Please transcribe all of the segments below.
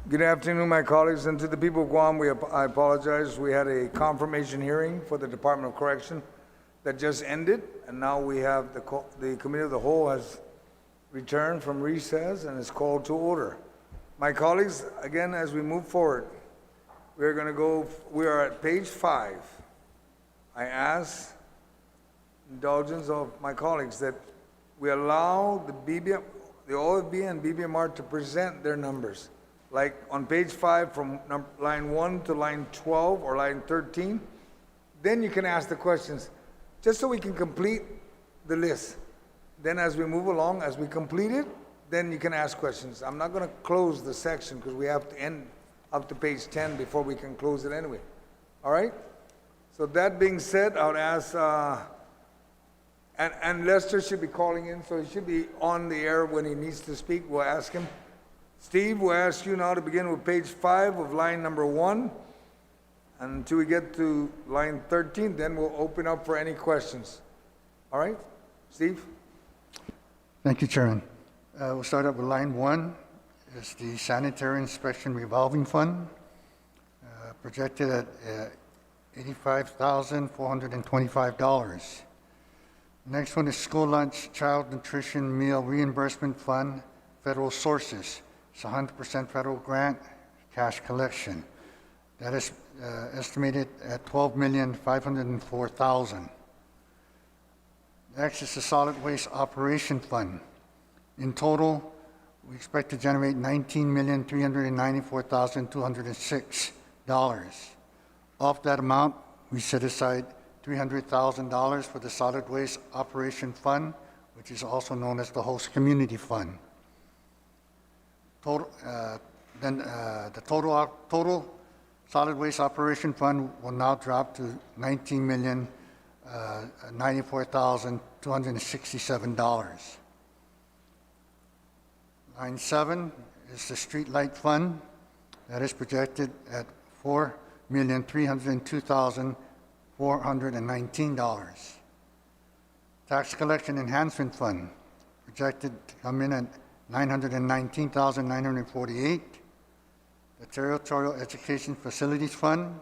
Good afternoon, my colleagues, and to the people of Guam, I apologize. We had a confirmation hearing for the Department of Correction that just ended, and now we have the Committee of the Whole has returned from recess and is called to order. My colleagues, again, as we move forward, we are at page 5. I ask indulgence of my colleagues that we allow the OFB and BBMR to present their numbers. Like on page 5 from line 1 to line 12 or line 13, then you can ask the questions, just so we can complete the list. Then as we move along, as we complete it, then you can ask questions. I'm not going to close the section because we have to end up to page 10 before we can close it anyway. All right? So that being said, I would ask, and Lester should be calling in, so he should be on the air when he needs to speak. We'll ask him. Steve, we'll ask you now to begin with page 5 of line number 1 until we get to line 13, then we'll open up for any questions. All right? Steve? Thank you, Chairman. We'll start up with line 1. It's the Sanitary Inspection Revolving Fund, projected at $85,425. Next one is School Lunch Child Nutrition Meal Reimbursement Fund, Federal Sources. It's 100% federal grant, cash collection. That is estimated at $12,504,000. Next is the Solid Waste Operation Fund. In total, we expect to generate $19,394,206. Of that amount, we set aside $300,000 for the Solid Waste Operation Fund, which is also known as the Host Community Fund. The total Solid Waste Operation Fund will now drop to $19,094,267. Line 7 is the Street Light Fund. That is projected at $4,302,419. Tax Collection Enhancement Fund, projected to come in at $919,948. The Territorial Education Facilities Fund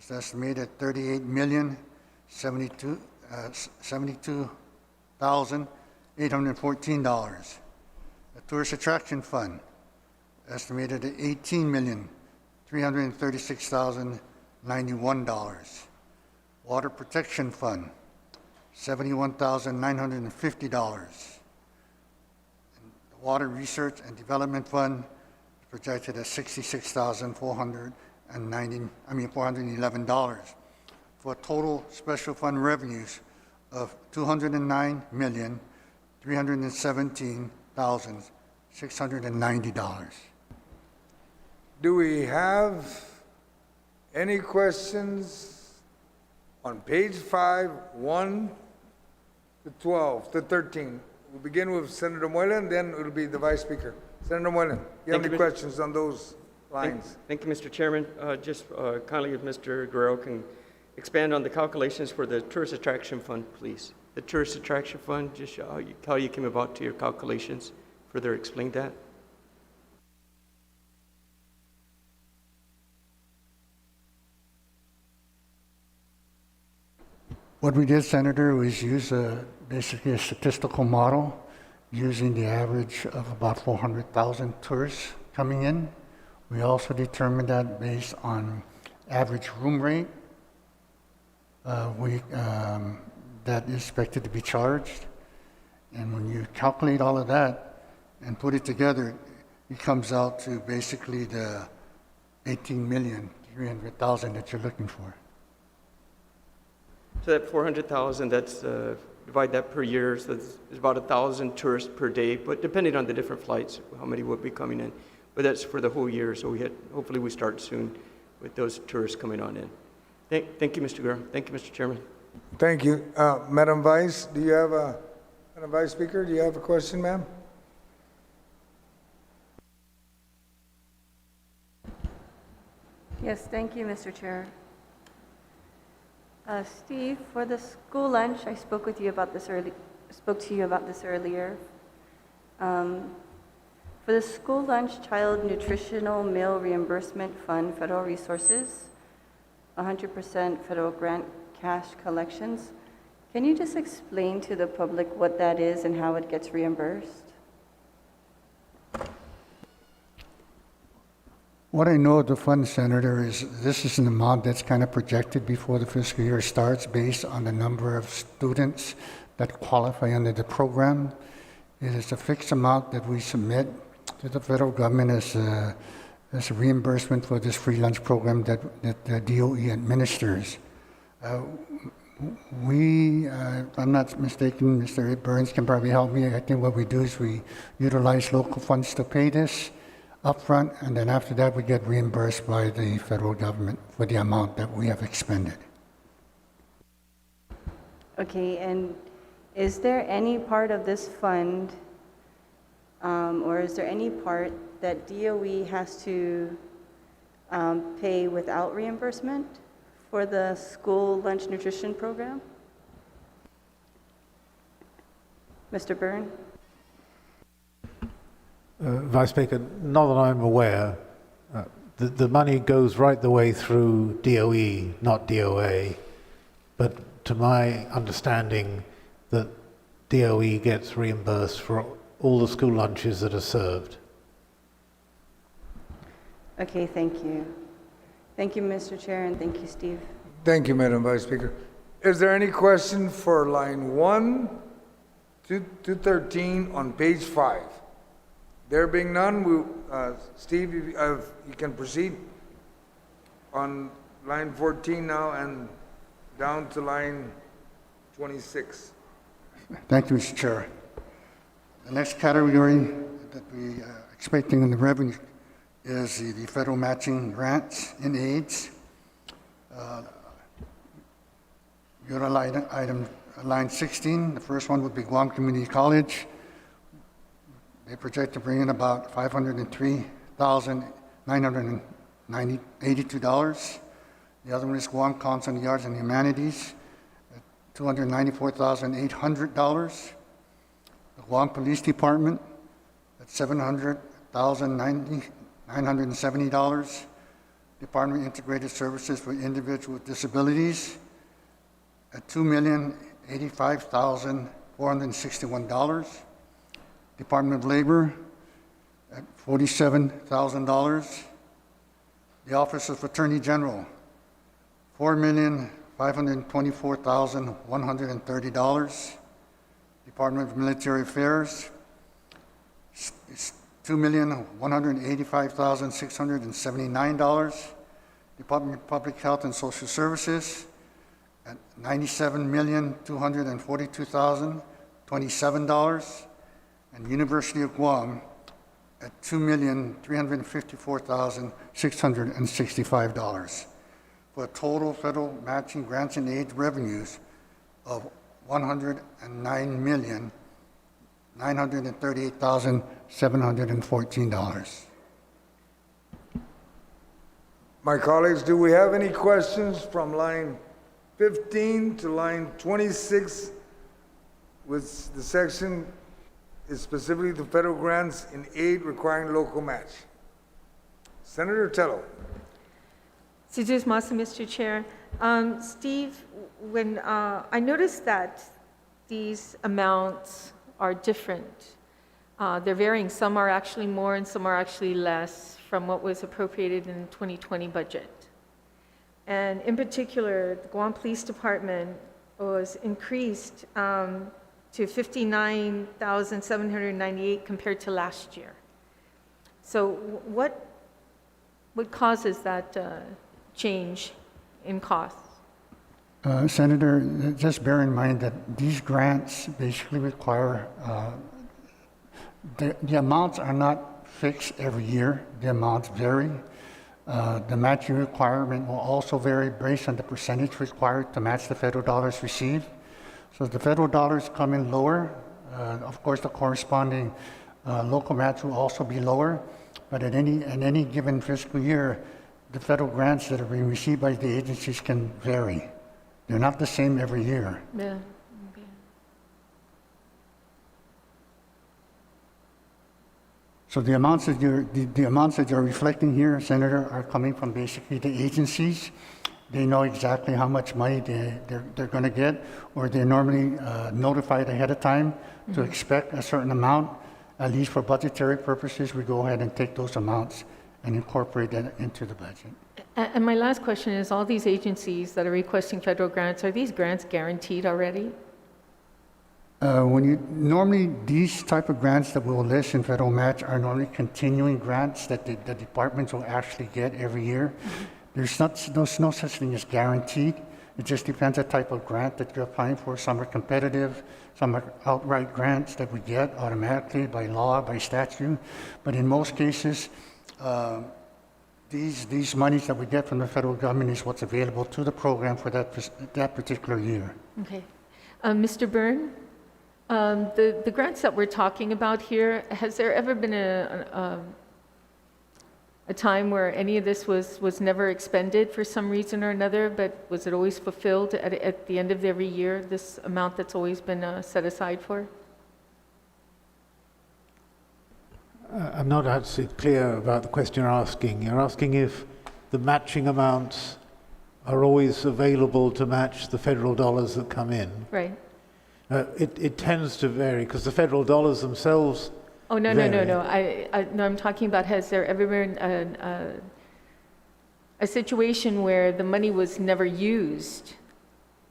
is estimated at $38,072,814. The Tourist Attraction Fund, estimated at $18,336,091. Water Protection Fund, $71,950. Water Research and Development Fund is projected at $66,411, for a total special fund revenues of $209,317,690. Do we have any questions on page 5, 1 to 12 to 13? We'll begin with Senator Moylan, then it'll be the Vice Speaker. Senator Moylan, you have any questions on those lines? Thank you, Mr. Chairman. Just kindly, if Mr. Guerrero can expand on the calculations for the Tourist Attraction Fund, please. The Tourist Attraction Fund, just how you came about to your calculations. Further explain that. What we did, Senator, was use basically a statistical model using the average of about 400,000 tourists coming in. We also determined that based on average room rate that is expected to be charged. And when you calculate all of that and put it together, it comes out to basically the $18,300,000 that you're looking for. So that 400,000, that's divide that per year, so it's about 1,000 tourists per day, but depending on the different flights, how many will be coming in. But that's for the whole year, so hopefully we start soon with those tourists coming on in. Thank you, Mr. Guerrero. Thank you, Mr. Chairman. Thank you. Madam Vice, Madam Vice Speaker, do you have a question, ma'am? Yes, thank you, Mr. Chair. Steve, for the school lunch, I spoke to you about this earlier. For the School Lunch Child Nutritional Meal Reimbursement Fund, Federal Resources, 100% federal grant cash collections. Can you just explain to the public what that is and how it gets reimbursed? What I know of the fund, Senator, is this is an amount that's kind of projected before the fiscal year starts based on the number of students that qualify under the program. It is a fixed amount that we submit to the federal government as a reimbursement for this free lunch program that the DOE administers. If I'm not mistaken, Mr. Burns can probably help me. I think what we do is we utilize local funds to pay this upfront, and then after that we get reimbursed by the federal government for the amount that we have expended. Okay, and is there any part of this fund, or is there any part that DOE has to pay without reimbursement for the school lunch nutrition program? Mr. Byrne? Vice Speaker, not that I'm aware. The money goes right the way through DOE, not DOA, but to my understanding that DOE gets reimbursed for all the school lunches that are served. Okay, thank you. Thank you, Mr. Chair, and thank you, Steve. Thank you, Madam Vice Speaker. Is there any question for line 1 to 13 on page 5? There being none, Steve, you can proceed on line 14 now and down to line 26. Thank you, Mr. Chair. The next category that we are expecting in the revenue is the federal matching grants in AIDS. You're on line 16. The first one would be Guam Community College. They project to bring in about $503,982. The other one is Guam Council on the Arts and Humanities, at $294,800. The Guam Police Department at $700,970. Department of Integrated Services for Individuals with Disabilities at $2,085,461. Department of Labor at $47,000. The Office of Attorney General, $4,524,130. Department of Military Affairs is $2,185,679. Department of Public Health and Social Services at $97,242,027. And University of Guam at $2,354,665 for a total federal matching grants and aid revenues of $109,938,714. My colleagues, do we have any questions from line 15 to line 26 with the section is specifically the federal grants in aid requiring local match? Senator Tello. Mr. Chair. Steve, when I noticed that these amounts are different, they're varying. Some are actually more and some are actually less from what was appropriated in the 2020 budget. And in particular, the Guam Police Department was increased to $59,798 compared to last year. So what causes that change in costs? Senator, just bear in mind that these grants basically require, the amounts are not fixed every year. The amounts vary. The matching requirement will also vary based on the percentage required to match the federal dollars received. So if the federal dollars come in lower, of course the corresponding local match will also be lower, but at any given fiscal year, the federal grants that are being received by the agencies can vary. They're not the same every year. Yeah. Okay. So the amounts that the amounts that you're reflecting here, Senator, are coming from basically the agencies. They know exactly how much money they're going to get, or they're normally notified ahead of time to expect a certain amount. At least for budgetary purposes, we go ahead and take those amounts and incorporate that into the budget. And my last question is, all these agencies that are requesting federal grants, are these grants guaranteed already? Normally these type of grants that we'll list in federal match are normally continuing grants that the departments will actually get every year. There's no such thing as guaranteed. It just depends on the type of grant that you're applying for. Some are competitive, some are outright grants that we get automatically by law, by statute. But in most cases, these monies that we get from the federal government is what's available to the program for that particular year. Okay. Mr. Byrne, the grants that we're talking about here, has there ever been a time where any of this was never expended for some reason or another, but was it always fulfilled at the end of every year, this amount that's always been set aside for? I'm not actually clear about the question you're asking. You're asking if the matching amounts are always available to match the federal dollars that come in. Right. It tends to vary because the federal dollars themselves. Oh, no. No, I'm talking about, has there ever been a situation where the money was never used?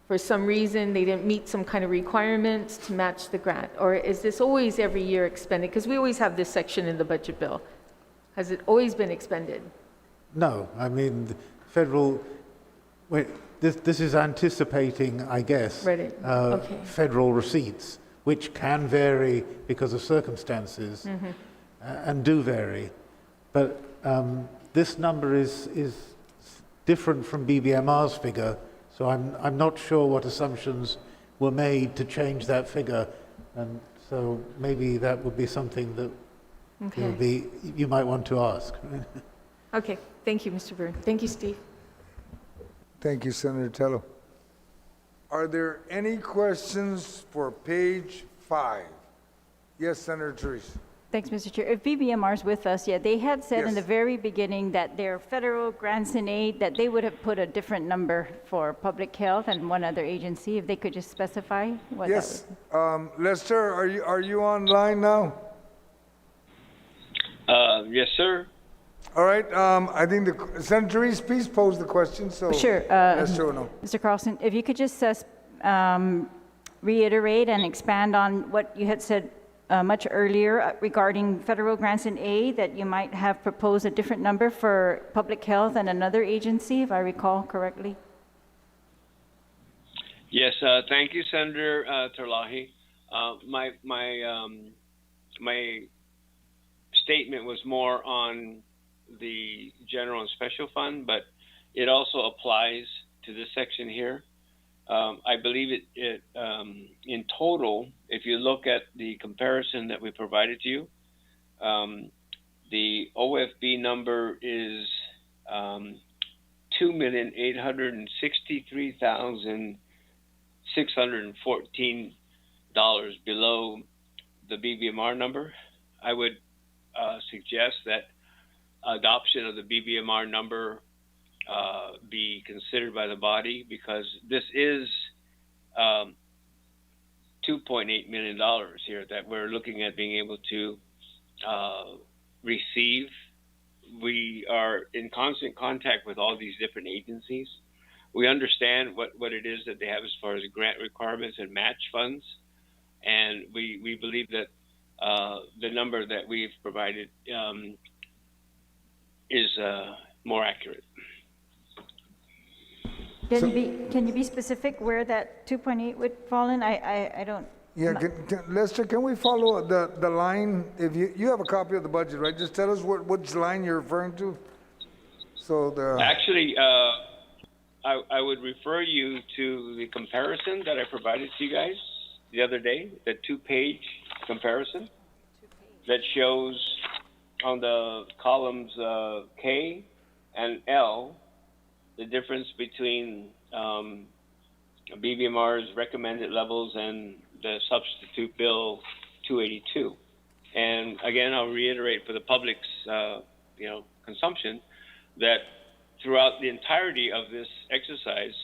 For some reason, they didn't meet some kind of requirements to match the grant? Or is this always every year expended? Because we always have this section in the budget bill. Has it always been expended? No, I mean, the federal, this is anticipating, I guess, Right. Okay. federal receipts, which can vary because of circumstances and do vary. But this number is different from BBMR's figure, so I'm not sure what assumptions were made to change that figure, and so maybe that would be something that you might want to ask. Okay, thank you, Mr. Byrne. Thank you, Steve. Thank you, Senator Tello. Are there any questions for page 5? Yes, Senator Therese. Thanks, Mr. Chair. If BBMR's with us, yeah, they had said in Yes. the very beginning that their federal grants and aid, that they would have put a different number for public health and one other agency. If they could just specify what that Yes, was. Lester, are you online now? Yes, sir. All right, I think Senator Therese, please pose the question, so. Sure. Lester will know. Mr. Carlson, if you could just reiterate and expand on what you had said much earlier regarding federal grants and aid, that you might have proposed a different number for public health and another agency, if I recall correctly. Yes, thank you, Senator Terlahi. My statement was more on the general and special fund, but it also applies to this section here. I believe it in total, if you look at the comparison that we provided to you, the OFB number is $2,863,614 below the BBMR number. I would suggest that adoption of the BBMR number be considered by the body, because this is $2.8 million here that we're looking at being able to receive. We are in constant contact with all these different agencies. We understand what it is that they have as far as grant requirements and match funds, and we believe that the number that we've provided is more accurate. Can you be specific where that 2.8 would fall in? I don't. Yeah, Lester, can we follow the line? If you have a copy of the budget, right? Just tell us which line you're referring to. So Actually, I would refer you to the comparison that I provided to you guys the other day, the 2-page comparison that shows on the columns K and L the difference between BBMR's recommended levels and the substitute bill 282. And again, I'll reiterate for the public's, consumption that throughout the entirety of this exercise,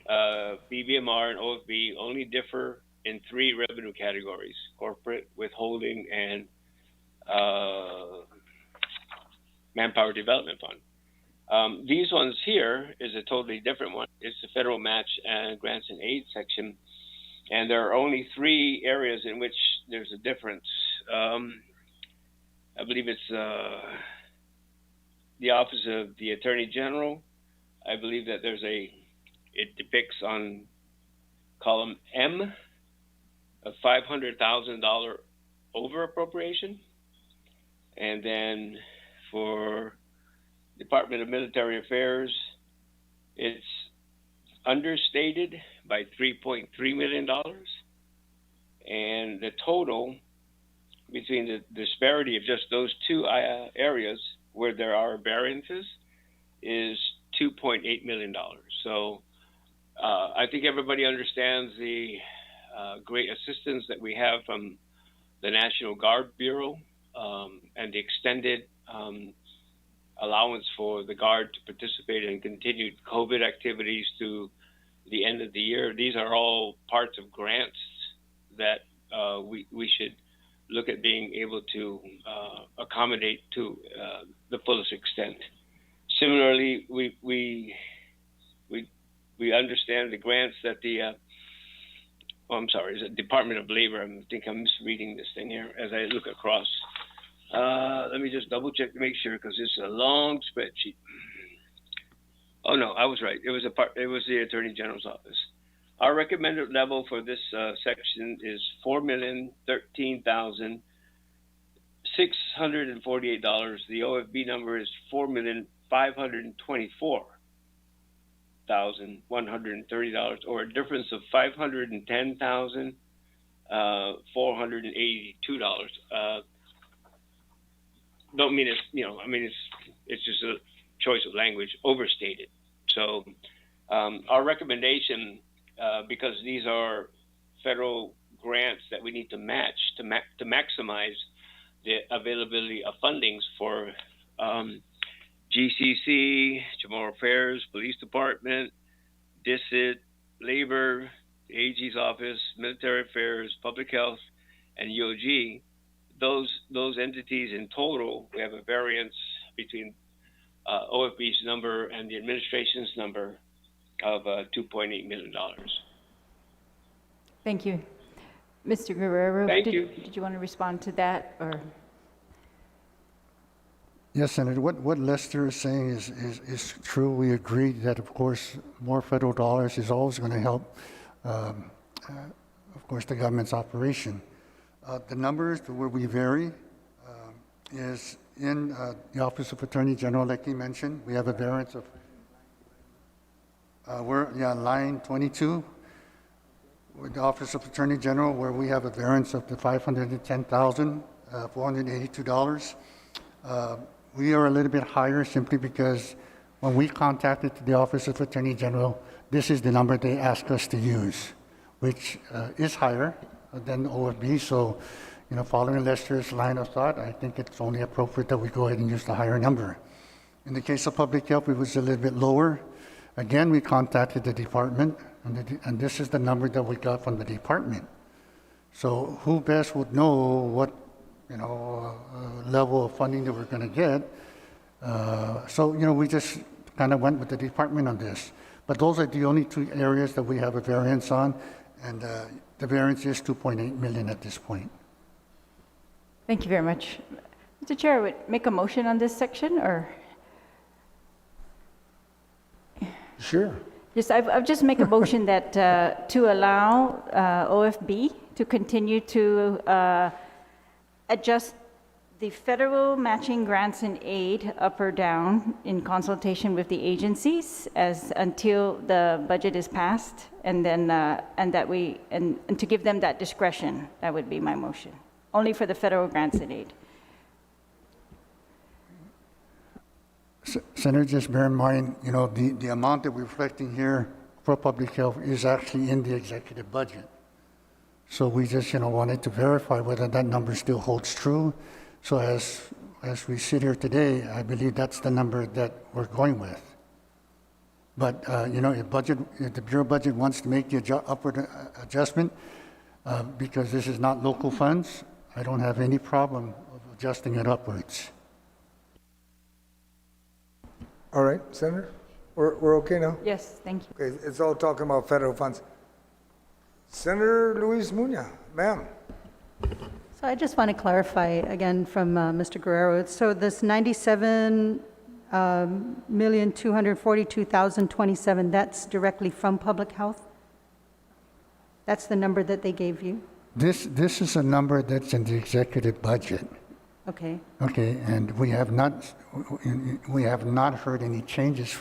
BBMR and OFB only differ in 3 revenue categories: corporate, withholding, and Manpower Development Fund. These ones here is a totally different one. It's the federal match and grants and aid section. And there are only 3 areas in which there's a difference. I believe it's the Office of the Attorney General. I believe that it depicts on column M a $500,000 over appropriation. And then for Department of Military Affairs, it's understated by $3.3 million. And the total between the disparity of just those 2 areas where there are variances is $2.8 million. So I think everybody understands the great assistance that we have from the National Guard Bureau and the extended allowance for the Guard to participate in continued COVID activities to the end of the year. These are all parts of grants that we should look at being able to accommodate to the fullest extent. Similarly, we understand the grants that the is it Department of Labor? I think I'm misreading this thing here as I look across. Let me just double check to make sure because it's a long spreadsheet. Oh no, I was right. It was the Attorney General's office. Our recommended level for this section is $4,013,648. The OFB number is $4,524,130, or a difference of $510,482. Don't mean it's just a choice of language, overstated. So our recommendation, because these are federal grants that we need to match to maximize the availability of fundings for GCC, Chamorro Affairs, Police Department, DICIT, Labor, the AG's office, Military Affairs, Public Health, and UOG. Those entities in total, we have a variance between OFB's number and the administration's number of $2.8 million. Thank you. Mr. Guerrero, Thank you. Did you want to respond to that, or? Yes, Senator, what Lester is saying is true. We agree that, of course, more federal dollars is always going to help, of course, the government's operation. The numbers where we vary is in the Office of Attorney General, like he mentioned. We have a variance of, line 22, with the Office of Attorney General, where we have a variance of the $510,482. We are a little bit higher simply because when we contacted the Office of Attorney General, this is the number they asked us to use, which is higher than OFB. So, following Lester's line of thought, I think it's only appropriate that we go ahead and use the higher number. In the case of public health, it was a little bit lower. Again, we contacted the department, and this is the number that we got from the department. So who best would know what level of funding that we're going to get? So we just kind of went with the department on this. But those are the only 2 areas that we have a variance on, and the variance is $2.8 million at this point. Thank you very much. Mr. Chair, I would make a motion on this section, or? Sure. Yes, I've just make a motion that to allow OFB to continue to adjust the federal matching grants and aid up or down in consultation with the agencies until the budget is passed, and then and to give them that discretion. That would be my motion, only for the federal grants and aid. Senator, just bear in mind, the amount that we're reflecting here for public health is actually in the executive budget. So we just, wanted to verify whether that number still holds true. So as we sit here today, I believe that's the number that we're going with. But, if the Bureau budget wants to make the upward adjustment, because this is not local funds, I don't have any problem of adjusting it upwards. All right, Senator, we're okay now? Yes, thank you. Okay, it's all talking about federal funds. Senator Luis Muñoz, ma'am. So I just want to clarify again from Mr. Guerrero. So this 97,242,027, that's directly from public health? That's the number that they gave you? This is a number that's in the executive budget. Okay. Okay, and we have not heard any changes,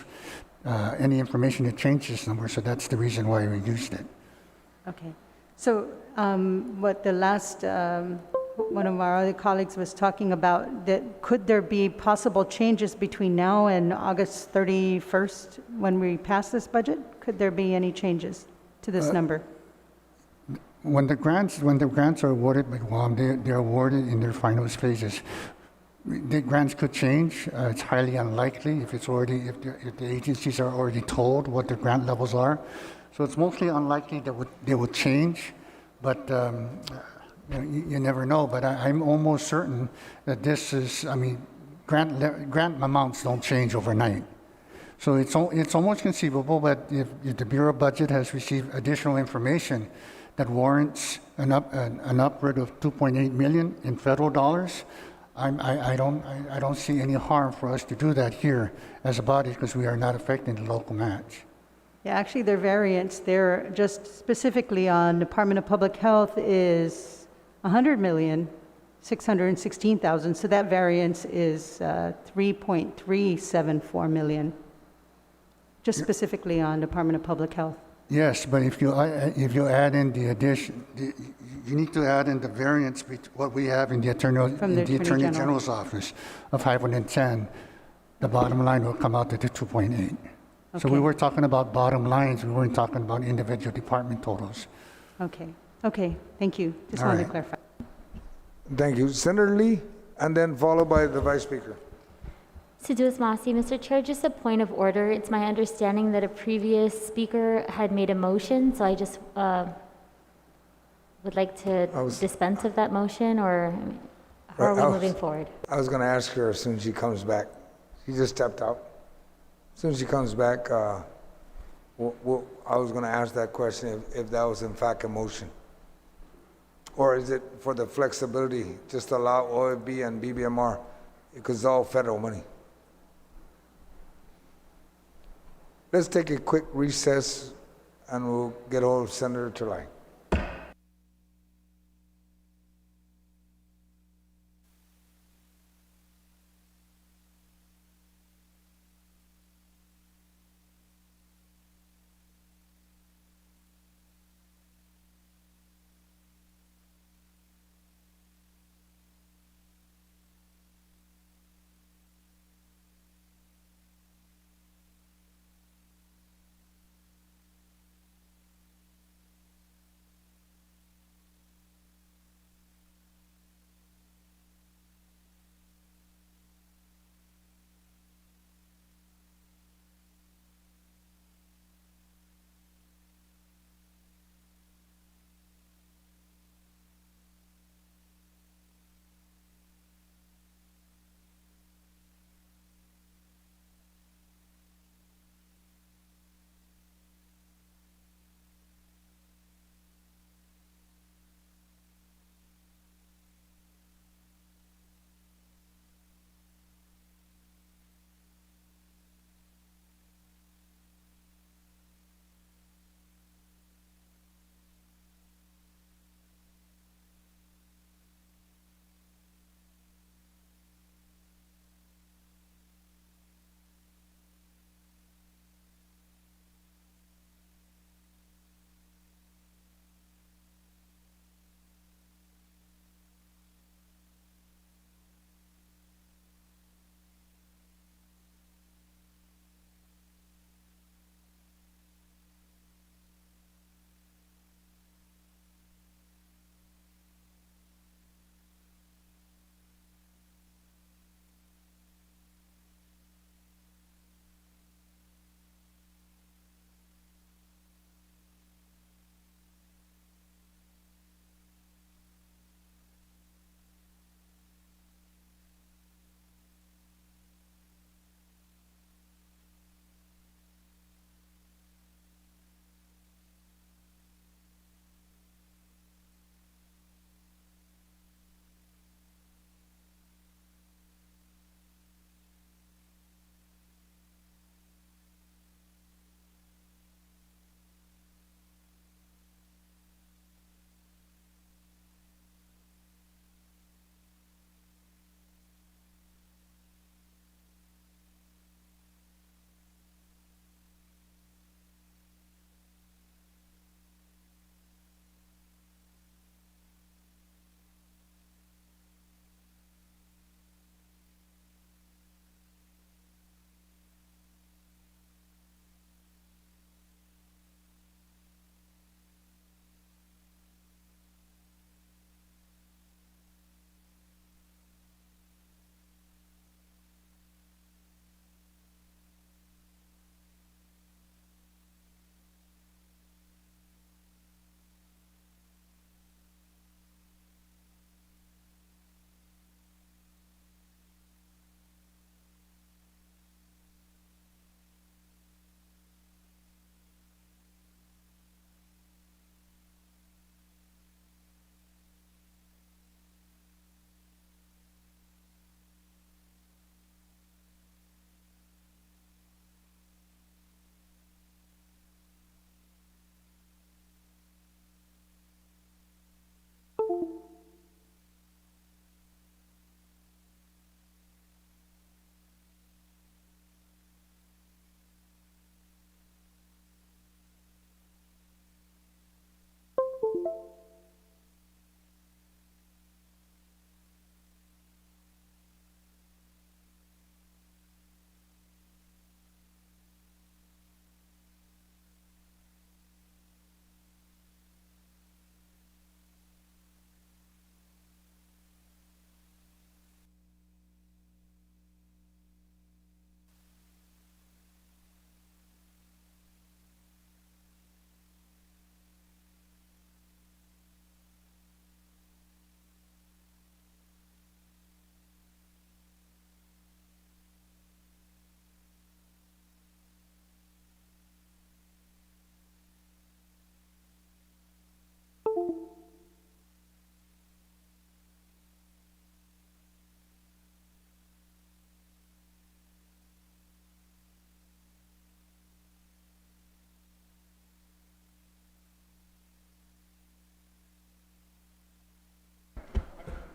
any information to change this number, so that's the reason why we used it. Okay. So what the last, one of our other colleagues was talking about, that could there be possible changes between now and August 31st when we pass this budget? Could there be any changes to this number? When the grants are awarded by Guam, they're awarded in their final phases. The grants could change. It's highly unlikely if the agencies are already told what their grant levels are. So it's mostly unlikely that they would change, but you never know. But I'm almost certain that this is, grant amounts don't change overnight. So it's almost conceivable that if the Bureau budget has received additional information that warrants an upward of 2.8 million in federal dollars, I don't see any harm for us to do that here as a body because we are not affecting the local match. Yeah, actually their variance, they're just specifically on Department of Public Health is 100,616,000. So that variance is 3.374 million, just specifically on Department of Public Health. Yes, but if you add in the addition, you need to add in the variance what we have in the Attorney General's office of 510. The bottom line will come out to the 2.8. So we were talking about bottom lines. We weren't talking about individual department totals. Okay. Thank you. Just All wanted right. to clarify. Thank you. Senator Lee, and then followed by the Vice Speaker. Siduous Masi, Mr. Chair, just a point of order. It's my understanding that a previous speaker had made a motion, so I just would like to dispense of that motion, or how are we moving forward? I was going to ask her as soon as she comes back. She just stepped out. As soon as she comes back, I was going to ask that question if that was in fact a motion. Or is it for the flexibility, just allow OFB and BBMR, because it's all federal money. Let's take a quick recess and we'll get hold of Senator Terlai.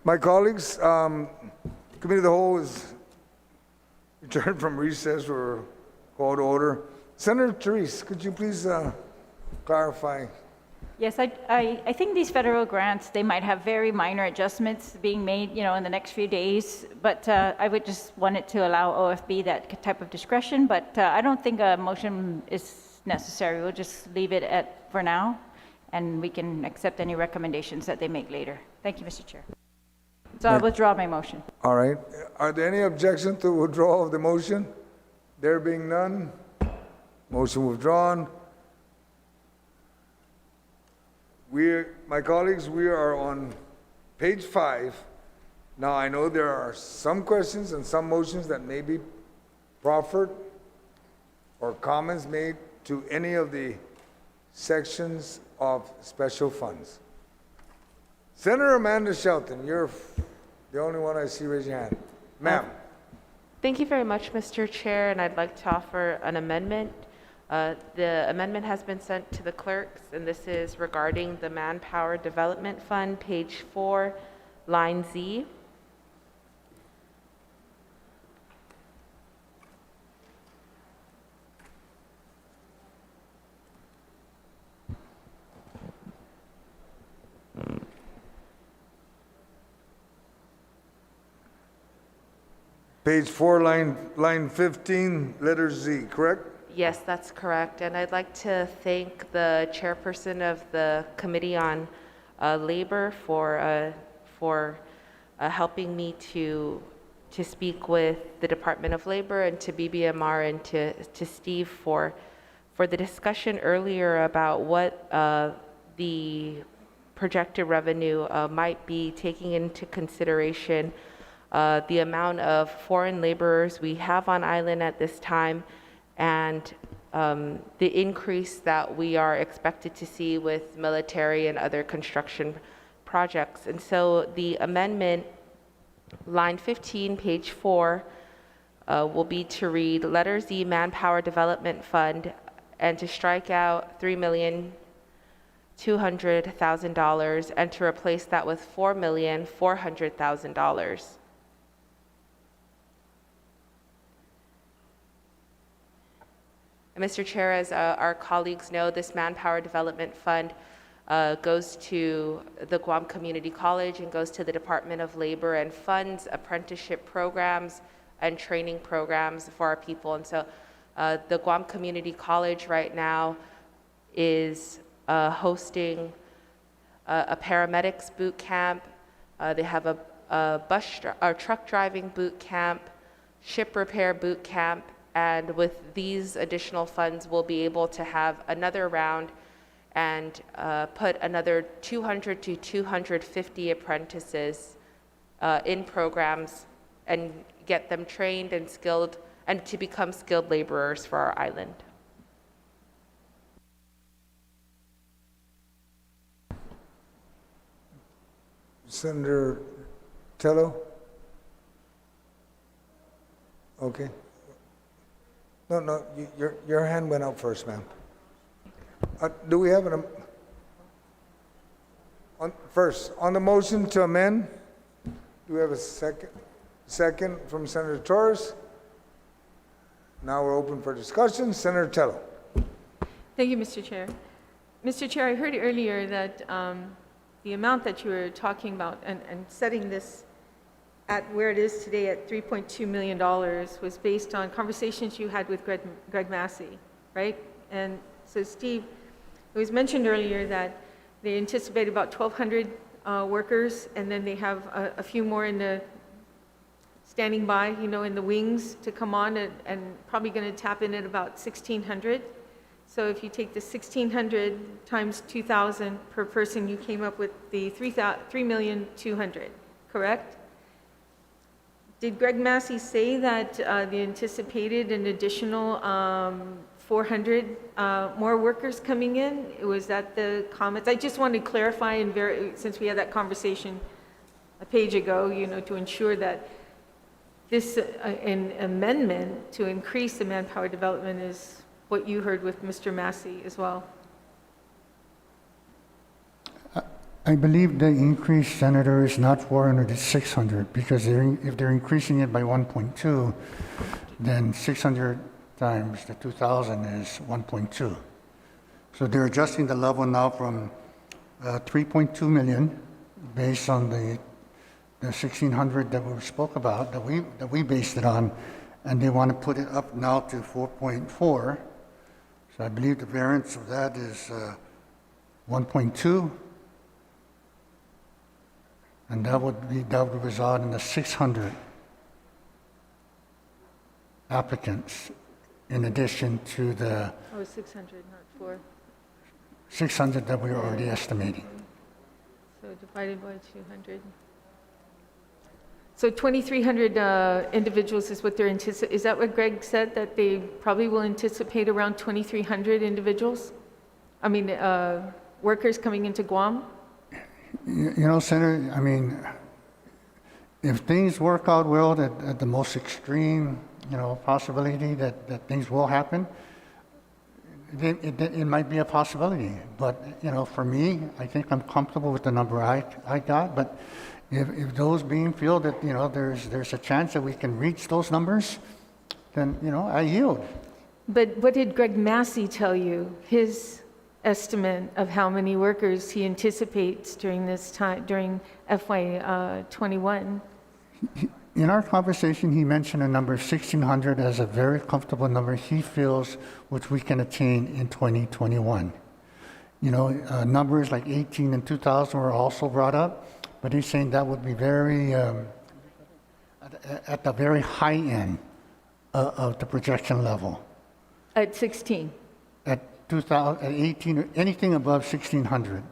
My colleagues, Committee of the Whole is returned from recess or called to order. Senator Therese, could you please clarify? Yes, I think these federal grants, they might have very minor adjustments being made, in the next few days, but I would just want it to allow OFB that type of discretion, but I don't think a motion is necessary. We'll just leave it at for now, and we can accept any recommendations that they make later. Thank you, Mr. Chair. So I'll withdraw my motion. All right. Are there any objections to withdrawal of the motion? There being none, motion withdrawn. My colleagues, we are on page 5. Now, I know there are some questions and some motions that may be proffered or comments made to any of the sections of special funds. Senator Amanda Shelton, you're the only one I see. Raise your hand. Ma'am. Thank you very much, Mr. Chair, and I'd like to offer an amendment. The amendment has been sent to the clerks, and this is regarding the Manpower Development Fund, page 4, line Z. Page 4, line 15, letter Z, correct? Yes, that's correct. And I'd like to thank the chairperson of the Committee on Labor for helping me to speak with the Department of Labor and to BBMR and to Steve for the discussion earlier about what the projected revenue might be, taking into consideration the amount of foreign laborers we have on island at this time, and the increase that we are expected to see with military and other construction projects. And so the amendment, line 15, page 4, will be to read letter Z Manpower Development Fund and to strike out $3,200,000 and to replace that with $4,400,000. And Mr. Chair, as our colleagues know, this Manpower Development Fund goes to the Guam Community College and goes to the Department of Labor and funds apprenticeship programs and training programs for our people. And so the Guam Community College right now is hosting a paramedics boot camp. They have a truck driving boot camp, ship repair boot camp, and with these additional funds, we'll be able to have another round and put another 200 to 250 apprentices in programs and get them trained and skilled and to become skilled laborers for our island. Senator Tello? Okay. No, your hand went up first, ma'am. Do we have first, on the motion to amend, do we have a second? Second from Senator Torres. Now we're open for discussion. Senator Tello. Thank you, Mr. Chair. Mr. Chair, I heard earlier that the amount that you were talking about and setting this at where it is today at $3.2 million was based on conversations you had with Greg Massey, right? And so, Steve, it was mentioned earlier that they anticipate about 1,200 workers, and then they have a few more in the standing by, in the wings to come on, and probably going to tap in at about 1,600. So if you take the 1,600 times 2,000 per person, you came up with the 3,200,000, correct? Did Greg Massey say that they anticipated an additional 400 more workers coming in? Was that the comments? I just wanted to clarify, since we had that conversation a page ago, to ensure that this an amendment to increase the manpower development is what you heard with Mr. Massey as well. I believe the increase, Senator, is not 400, it's 600, because if they're increasing it by 1.2, then 600 times the 2,000 is 1.2. So they're adjusting the level now from 3.2 million, based on the 1,600 that we spoke about, that we based it on, and they want to put it up now to 4.4. So I believe the variance of that is 1.2. And that would result in the 600 applicants in addition to the Oh, 600, not 4. 600 that we were already estimating. So divided by 200. So 2,300 individuals is what they're anticipating. Is that what Greg said, that they probably will anticipate around 2,300 individuals? I mean, workers coming into Guam? You know, Senator, I mean, if things work out well, at the most extreme, possibility that things will happen, it might be a possibility. But, for me, I think I'm comfortable with the number I got. But if those being feel that, there's a chance that we can reach those numbers, then, I yield. But what did Greg Massey tell you? His estimate of how many workers he anticipates during this time, during FY21? In our conversation, he mentioned a number of 1,600 as a very comfortable number he feels which we can attain in 2021. Numbers like 18 and 2,000 were also brought up, but he's saying that would be very, at the very high end of the projection level. At 16? At 2,000, at 18, anything above 1,600,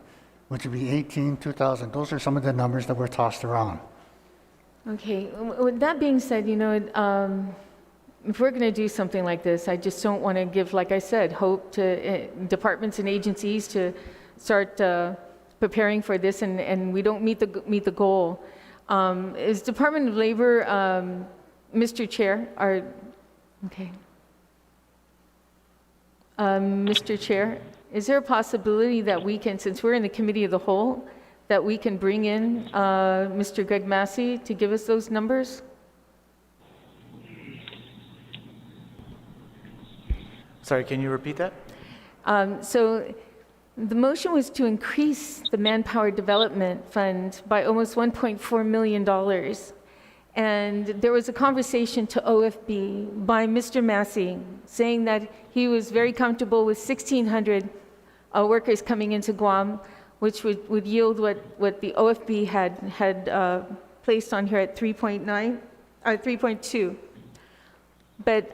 which would be 18, 2,000. Those are some of the numbers that were tossed around. Okay, with that being said, if we're going to do something like this, I just don't want to give, like I said, hope to departments and agencies to start preparing for this, and we don't meet the goal. Is Department of Labor, Mr. Chair, Mr. Chair, is there a possibility that we can, since we're in the Committee of the Whole, that we can bring in Mr. Greg Massey to give us those numbers? Sorry, can you repeat that? So the motion was to increase the Manpower Development Fund by almost $1.4 million. And there was a conversation to OFB by Mr. Massey saying that he was very comfortable with 1,600 workers coming into Guam, which would yield what the OFB had placed on here at 3.2. But,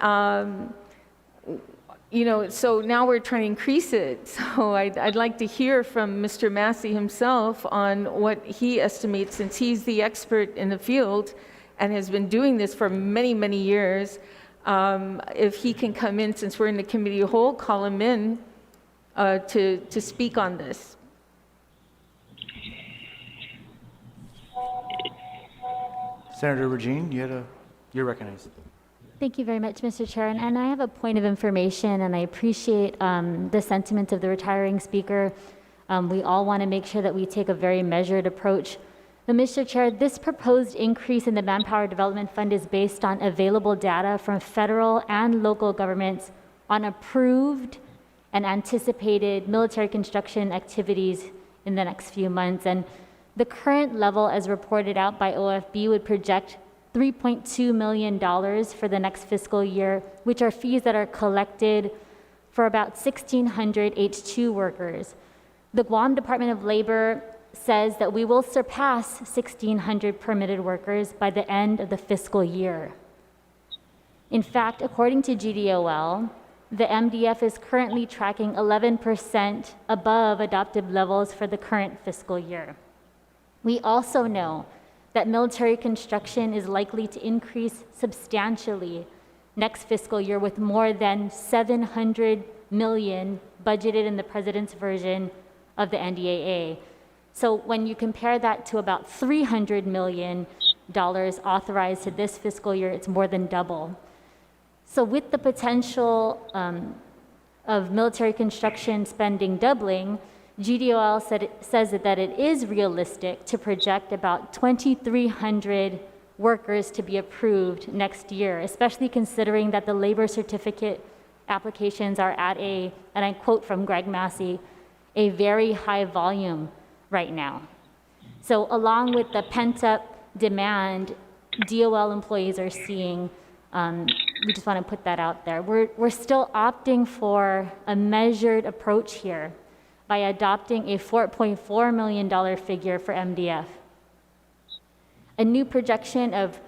so now we're trying to increase it. So I'd like to hear from Mr. Massey himself on what he estimates, since he's the expert in the field and has been doing this for many, many years. If he can come in, since we're in the Committee of the Whole, call him in to speak on this. Senator Regine, you're recognized. Thank you very much, Mr. Chair. And I have a point of information, and I appreciate the sentiment of the retiring speaker. We all want to make sure that we take a very measured approach. But Mr. Chair, this proposed increase in the Manpower Development Fund is based on available data from federal and local governments on approved and anticipated military construction activities in the next few months. And the current level, as reported out by OFB, would project $3.2 million for the next fiscal year, which are fees that are collected for about 1,600 H-2 workers. The Guam Department of Labor says that we will surpass 1,600 permitted workers by the end of the fiscal year. In fact, according to GDOL, the MDF is currently tracking 11% above adopted levels for the current fiscal year. We also know that military construction is likely to increase substantially next fiscal year, with more than $700 million budgeted in the President's version of the NDAA. So when you compare that to about $300 million authorized to this fiscal year, it's more than double. So with the potential of military construction spending doubling, GDOL says that it is realistic to project about 2,300 workers to be approved next year, especially considering that the labor certificate applications are at a, and I quote from Greg Massey, a very high volume right now. So along with the pent-up demand DOL employees are seeing, we just want to put that out there. We're still opting for a measured approach here by adopting a $4.4 million figure for MDF. A new projection of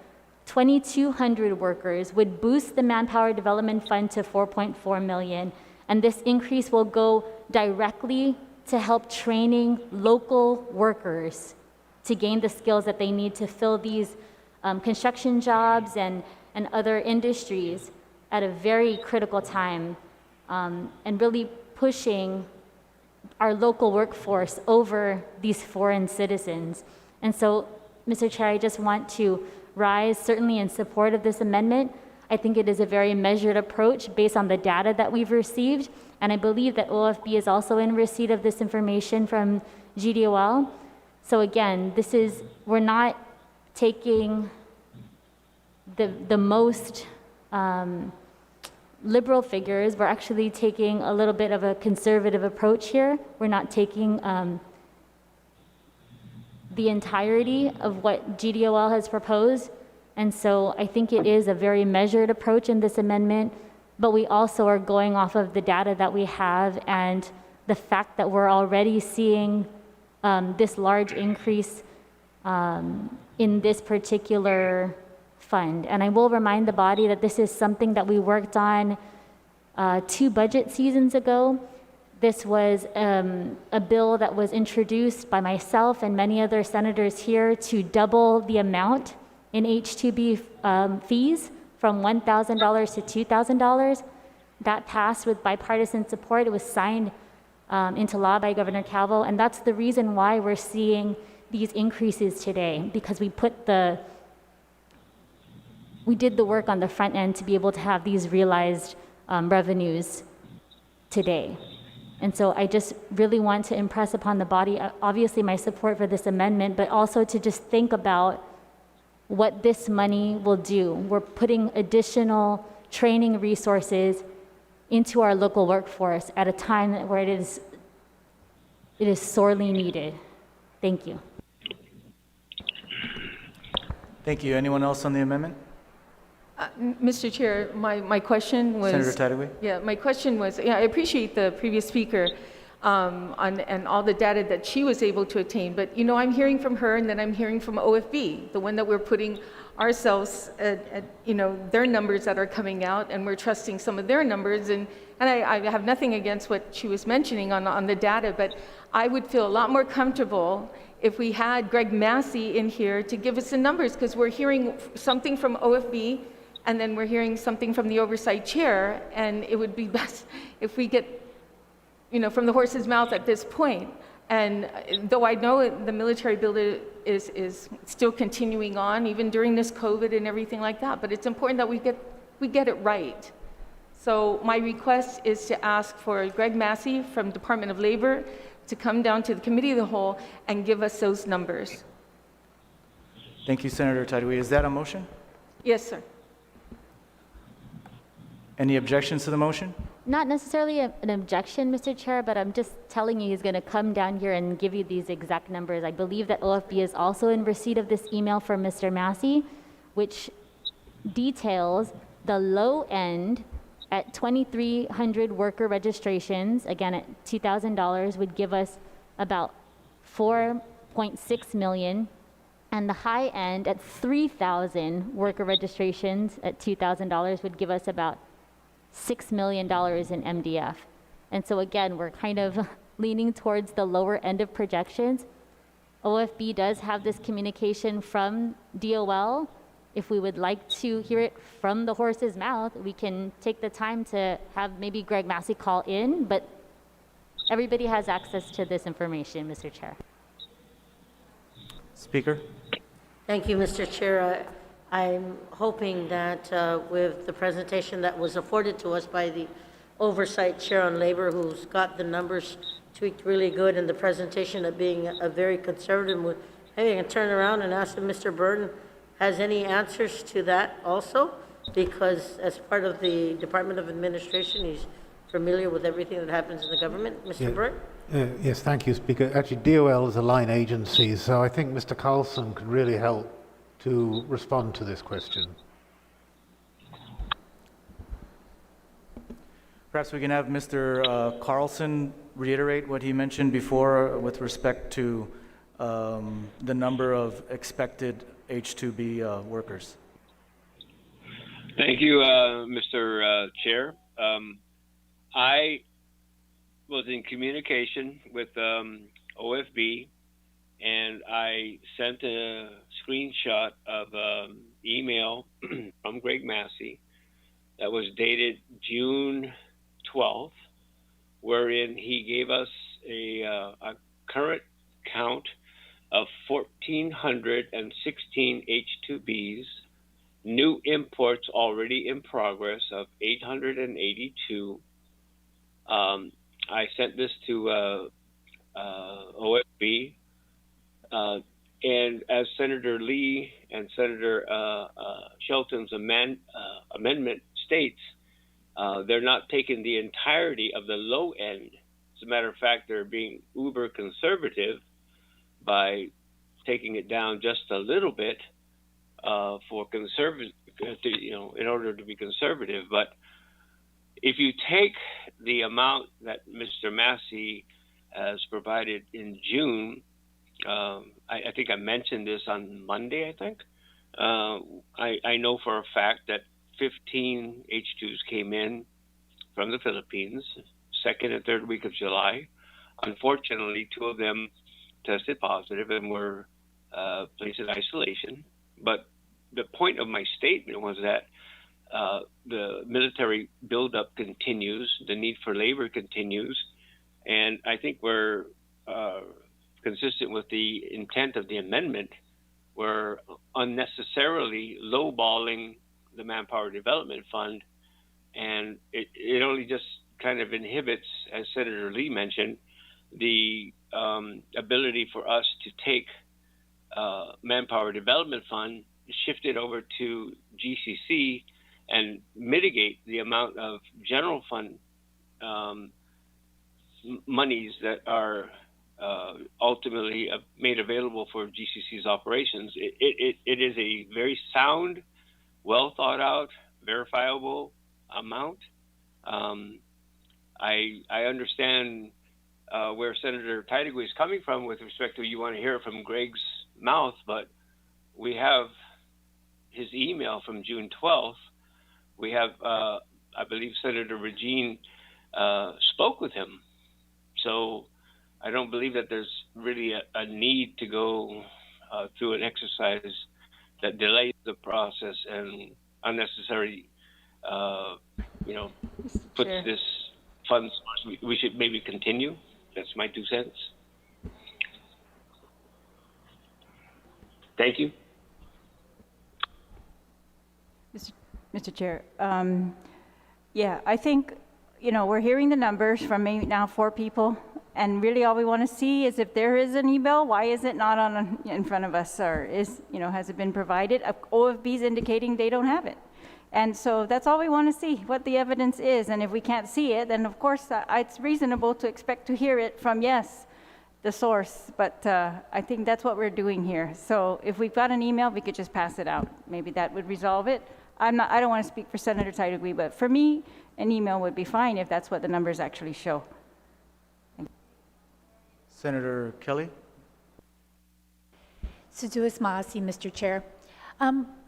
2,200 workers would boost the Manpower Development Fund to $4.4 million, and this increase will go directly to help training local workers to gain the skills that they need to fill these construction jobs and other industries at a very critical time, and really pushing our local workforce over these foreign citizens. And so, Mr. Chair, I just want to rise certainly in support of this amendment. I think it is a very measured approach based on the data that we've received, and I believe that OFB is also in receipt of this information from GDOL. So again, we're not taking the most liberal figures. We're actually taking a little bit of a conservative approach here. We're not taking the entirety of what GDOL has proposed. And so I think it is a very measured approach in this amendment, but we also are going off of the data that we have and the fact that we're already seeing this large increase in this particular fund. And I will remind the body that this is something that we worked on 2 budget seasons ago. This was a bill that was introduced by myself and many other senators here to double the amount in H-2B fees from $1,000 to $2,000. That passed with bipartisan support. It was signed into law by Governor Calvo, and that's the reason why we're seeing these increases today, because we did the work on the front end to be able to have these realized revenues today. And so I just really want to impress upon the body, obviously my support for this amendment, but also to just think about what this money will do. We're putting additional training resources into our local workforce at a time where it is sorely needed. Thank you. Thank you. Anyone else on the amendment? Mr. Chair, my question was... Senator Tadaway? Yeah, my question was, I appreciate the previous speaker and all the data that she was able to attain, but I'm hearing from her and then I'm hearing from OFB, the one that we're putting ourselves at their numbers that are coming out, and we're trusting some of their numbers, and I have nothing against what she was mentioning on the data, but I would feel a lot more comfortable if we had Greg Massey in here to give us the numbers, because we're hearing something from OFB, and then we're hearing something from the oversight chair, and it would be best if we get, from the horse's mouth at this point. And though I know the military bill is still continuing on, even during this COVID and everything like that, but it's important that we get it right. So my request is to ask for Greg Massey from Department of Labor to come down to the Committee of the Whole and give us those numbers. Thank you, Senator Tadaway. Is that a motion? Yes, sir. Any objections to the motion? Not necessarily an objection, Mr. Chair, but I'm just telling you he's going to come down here and give you these exact numbers. I believe that OFB is also in receipt of this email from Mr. Massey, which details the low end at 2,300 worker registrations, again at $2,000, would give us about $4.6 million, and the high end at 3,000 worker registrations at $2,000 would give us about $6 million in MDF. And so again, we're kind of leaning towards the lower end of projections. OFB does have this communication from DOL. If we would like to hear it from the horse's mouth, we can take the time to have maybe Greg Massey call in, but everybody has access to this information, Mr. Chair. Speaker? Thank you, Mr. Chair. I'm hoping that with the presentation that was afforded to us by the Oversight Chair on Labor, who's got the numbers tweaked really good in the presentation of being a very conservative move. Maybe I can turn around and ask if Mr. Burton has any answers to that also, because as part of the Department of Administration, he's familiar with everything that happens in the government. Mr. Burton? Yes, thank you, Speaker. Actually, DOL is a line agency, so I think Mr. Carlson could really help to respond to this question. Perhaps we can have Mr. Carlson reiterate what he mentioned before with respect to the number of expected H-2B workers. Thank you, Mr. Chair. I was in communication with OFB, and I sent a screenshot of email from Greg Massey that was dated June 12th, wherein he gave us a current count of 1,416 H-2Bs, new imports already in progress of 882. I sent this to OFB, and as Senator Lee and Senator Shelton's amendment states, they're not taking the entirety of the low end. As a matter of fact, they're being uber conservative by taking it down just a little bit for conservative, in order to be conservative. But if you take the amount that Mr. Massey has provided in June, I think I mentioned this on Monday, I think. I know for a fact that 15 H-2s came in from the Philippines, second and third week of July. Unfortunately, 2 of them tested positive and were placed in isolation. But the point of my statement was that the military buildup continues, the need for labor continues, and I think we're consistent with the intent of the amendment. We're unnecessarily lowballing the Manpower Development Fund, and it only just kind of inhibits, as Senator Lee mentioned, the ability for us to take Manpower Development Fund, shift it over to GCC, and mitigate the amount of general fund monies that are ultimately made available for GCC's operations. It is a very sound, well thought out, verifiable amount. I understand where Senator Tidegway is coming from with respect to you want to hear it from Greg's mouth, but we have his email from June 12th. We have, I believe Senator Regine spoke with him. So I don't believe that there's really a need to go through an exercise that delays the process and unnecessarily, puts this funds. We should maybe continue. That's my 2 cents. Thank you. Mr. Chair, I think, we're hearing the numbers from maybe now 4 people, and really all we want to see is if there is an email, why is it not in front of us, or has it been provided? OFB is indicating they don't have it. And so that's all we want to see, what the evidence is. And if we can't see it, then of course it's reasonable to expect to hear it from, yes, the source. But I think that's what we're doing here. So if we've got an email, we could just pass it out. Maybe that would resolve it. I don't want to speak for Senator Tidegway, but for me, an email would be fine if that's what the numbers actually show. Senator Kelly? Suzuis Maasi, Mr. Chair.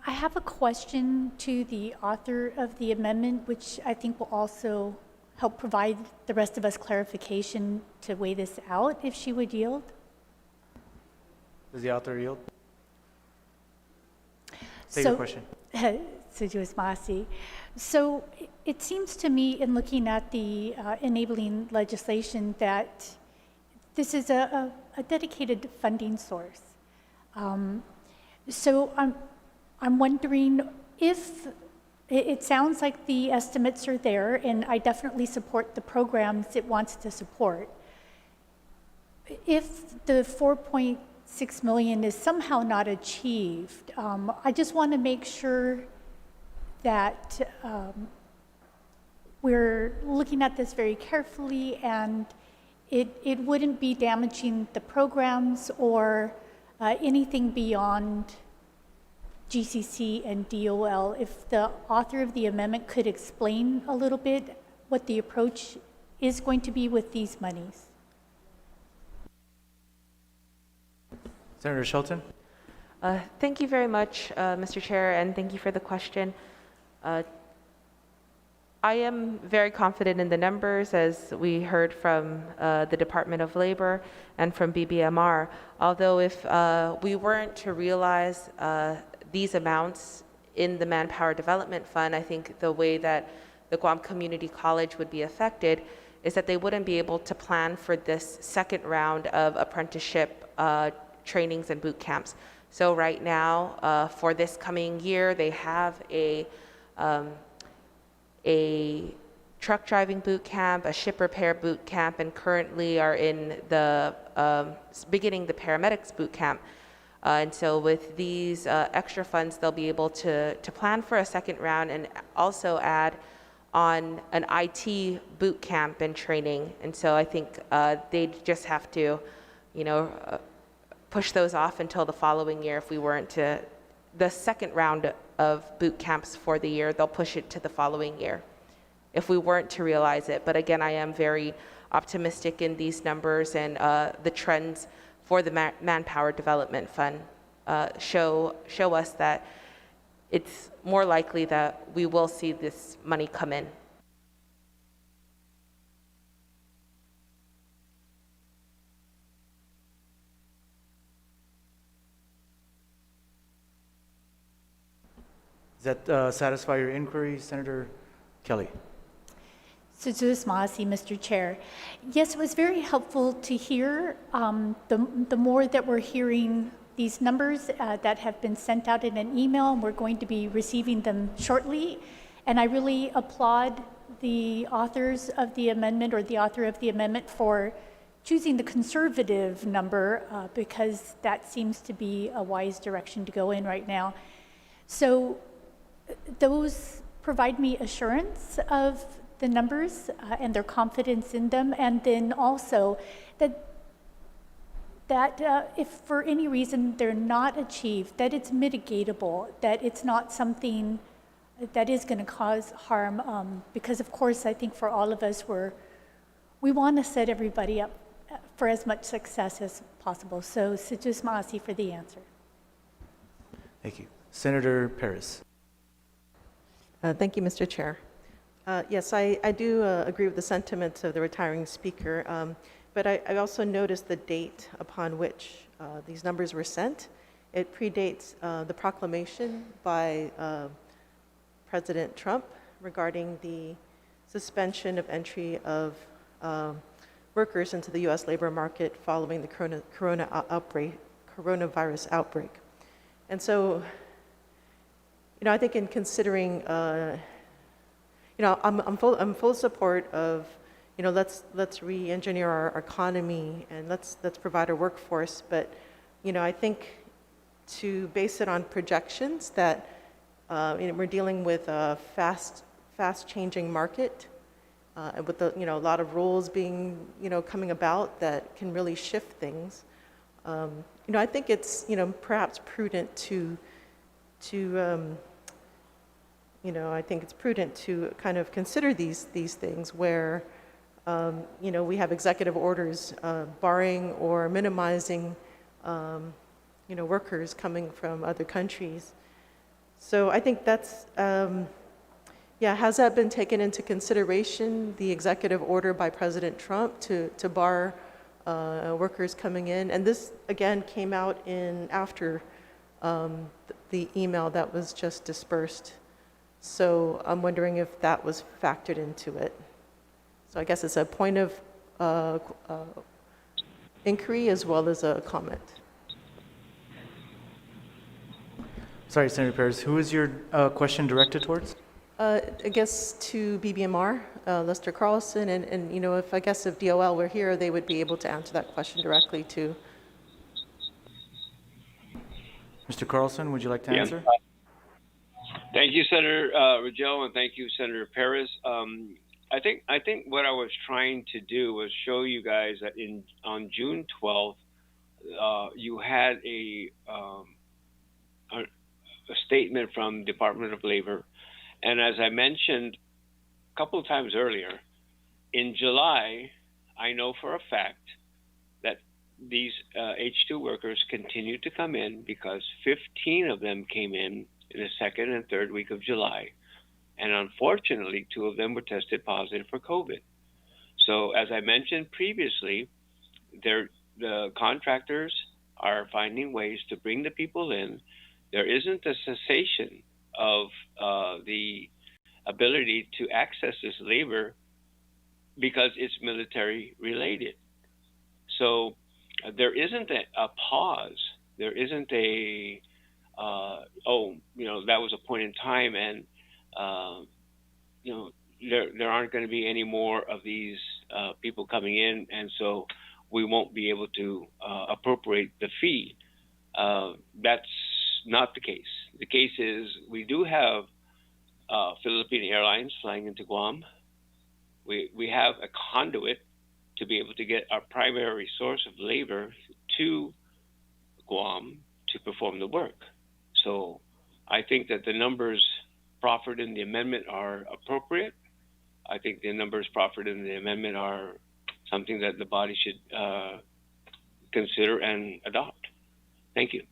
I have a question to the author of the amendment, which I think will also help provide the rest of us clarification to weigh this out, if she would yield. Does the author yield? Say your question. Suzuis Maasi. So it seems to me, in looking at the enabling legislation, that this is a dedicated funding source. So I'm wondering if, it sounds like the estimates are there, and I definitely support the programs it wants to support. if the 4.6 million is somehow not achieved, I just want to make sure that we're looking at this very carefully, and it wouldn't be damaging the programs or anything beyond GCC and DOL. If the author of the amendment could explain a little bit what the approach is going to be with these monies. Senator Shelton? Thank you very much, Mr. Chair, and thank you for the question. I am very confident in the numbers, as we heard from the Department of Labor and from BBMR. Although if we weren't to realize these amounts in the Manpower Development Fund, I think the way that the Guam Community College would be affected is that they wouldn't be able to plan for this second round of apprenticeship trainings and boot camps. So right now, for this coming year, they have a truck driving boot camp, a ship repair boot camp, and currently are in the beginning the paramedics boot camp. And so with these extra funds, they'll be able to plan for a second round and also add on an IT boot camp and training. And so I think they just have to, push those off until the following year. If we weren't to, the second round of boot camps for the year, they'll push it to the following year if we weren't to realize it. But again, I am very optimistic in these numbers, and the trends for the Manpower Development Fund show us that it's more likely that we will see this money come in. Does that satisfy your inquiry, Senator Kelly? Suzus Maasi, Mr. Chair. Yes, it was very helpful to hear. The more that we're hearing these numbers that have been sent out in an email, and we're going to be receiving them shortly. And I really applaud the authors of the amendment, or the author of the amendment, for choosing the conservative number because that seems to be a wise direction to go in right now. So those provide me assurance of the numbers and their confidence in them, and then also that if for any reason they're not achieved, that it's mitigatable, that it's not something that is going to cause harm, because of course I think for all of us we want to set everybody up for as much success as possible. So Sujus Maasi for the answer. Thank you. Senator Perez. Thank you, Mr. Chair. Yes, I do agree with the sentiments of the retiring speaker, but I also noticed the date upon which these numbers were sent. It predates the proclamation by President Trump regarding the suspension of entry of workers into the U.S. labor market following the coronavirus outbreak. And so, I think in considering, I'm full support of, let's re-engineer our economy and let's provide a workforce. But, I think to base it on projections that we're dealing with a fast changing market, and with a lot of rules being coming about that can really shift things. I think it's perhaps prudent to I think it's prudent to kind of consider these things where, we have executive orders barring or minimizing, workers coming from other countries. So I think that's, has that been taken into consideration, the executive order by President Trump to bar workers coming in? And this, again, came out after the email that was just dispersed. So I'm wondering if that was factored into it. So I guess it's a point of inquiry as well as a comment. Sorry, Senator Perez, who is your question directed towards? I guess to BBMR. Lester Carlson, and, you know, if, I guess if DOL were here, they would be able to answer that question directly too. Mr. Carlson, would you like to answer? Thank you, Senator Rangel, and thank you, Senator Perez. I think what I was trying to do was show you guys that on June 12th, you had a statement from Department of Labor, and as I mentioned a couple of times earlier, in July, I know for a fact that these H-2 workers continued to come in because 15 of them came in the second and third week of July. And unfortunately, 2 of them were tested positive for COVID. So as I mentioned previously, the contractors are finding ways to bring the people in. There isn't a cessation of the ability to access this labor because it's military related. So there isn't a pause. There isn't a, that was a point in time, and there aren't going to be any more of these people coming in, and so we won't be able to appropriate the fee. That's not the case. The case is we do have Philippine Airlines flying into Guam. We have a conduit to be able to get our primary source of labor to Guam to perform the work. So I think that the numbers proffered in the amendment are appropriate. I think the numbers proffered in the amendment are something that the body should consider and adopt. Thank you.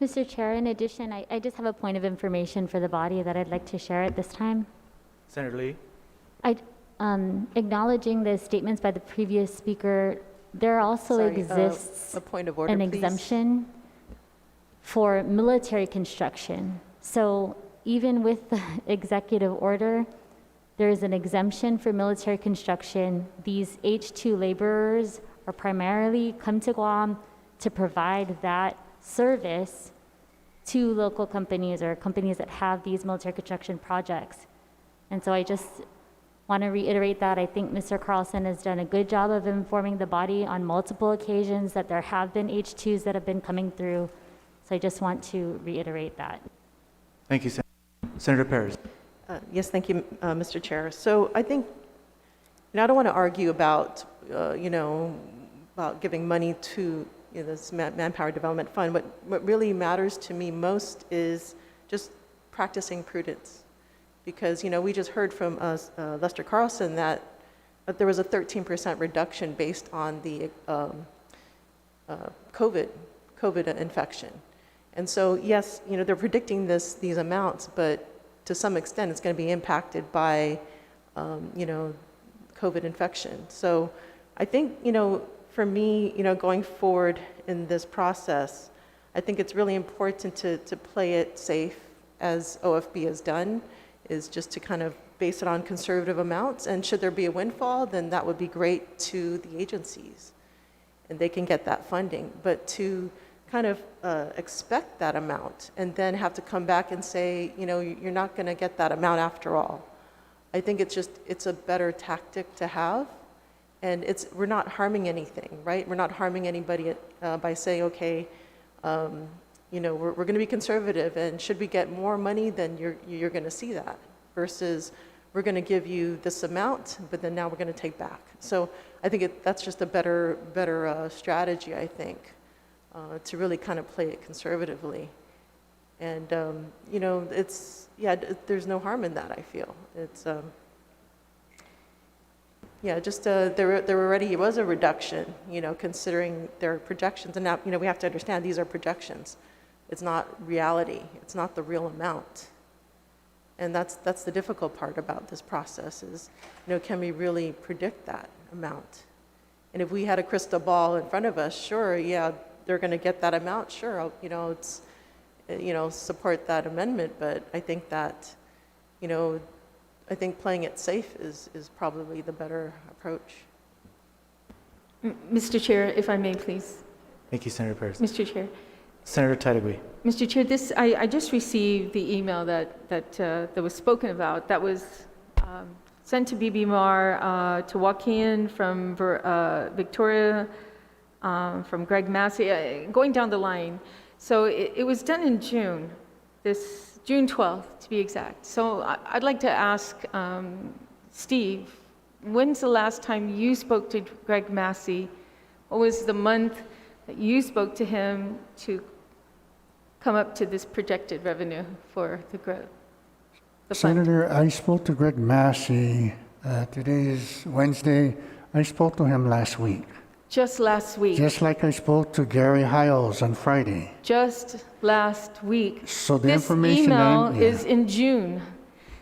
Mr. Chair, in addition, I just have a point of information for the body that I'd like to share at this time. Senator Lee? Acknowledging the statements by the previous speaker, there also exists a point of order, an please. exemption for military construction. So even with the executive order, there is an exemption for military construction. These H-2 laborers are primarily come to Guam to provide that service to local companies or companies that have these military construction projects. And so I just want to reiterate that I think Mr. Carlson has done a good job of informing the body on multiple occasions that there have been H-2s that have been coming through. So I just want to reiterate that. Thank you, Senator Perez. Yes, thank you, Mr. Chair. So I think, and I don't want to argue about, about giving money to this Manpower Development Fund. What really matters to me most is just practicing prudence. Because, we just heard from Lester Carlson that there was a 13% reduction based on the COVID infection. And so, yes, they're predicting these amounts, but to some extent it's going to be impacted by, COVID infection. So I think, for me, going forward in this process, I think it's really important to play it safe, as OFB has done, is just to kind of base it on conservative amounts. And should there be a windfall, then that would be great to the agencies, and they can get that funding. But to kind of expect that amount and then have to come back and say, you're not going to get that amount after all. I think it's a better tactic to have. And we're not harming anything, right? We're not harming anybody by saying, okay, we're going to be conservative, and should we get more money, then you're going to see that, versus we're going to give you this amount, but then now we're going to take back. So I think that's just a better strategy, I think, to really kind of play it conservatively. And, there's no harm in that, I feel. It's, there already was a reduction, considering their projections. And now, we have to understand these are projections. It's not reality. It's not the real amount. And that's the difficult part about this process is, can we really predict that amount? And if we had a crystal ball in front of us, sure, yeah, they're going to get that amount. Sure, it's, support that amendment. But I think that, I think playing it safe is probably the better approach. Mr. Chair, if I may, please. Thank you, Senator Perez. Mr. Chair, Senator Titlegy. Mr. Chair, I just received the email that was spoken about. That was sent to BBMAR, to Joaquin from Victoria, from Greg Massey, going down the line. So it was done in June, June 12th to be exact. So I'd like to ask Steve, when's the last time you spoke to Greg Massey? What was the month that you spoke to him to come up to this projected revenue for the growth? Senator, I spoke to Greg Massey. Today is Wednesday. I spoke to him last week. Just last week. Just like I spoke to Gary Hiles on Friday. Just last week. So the this information email is in June.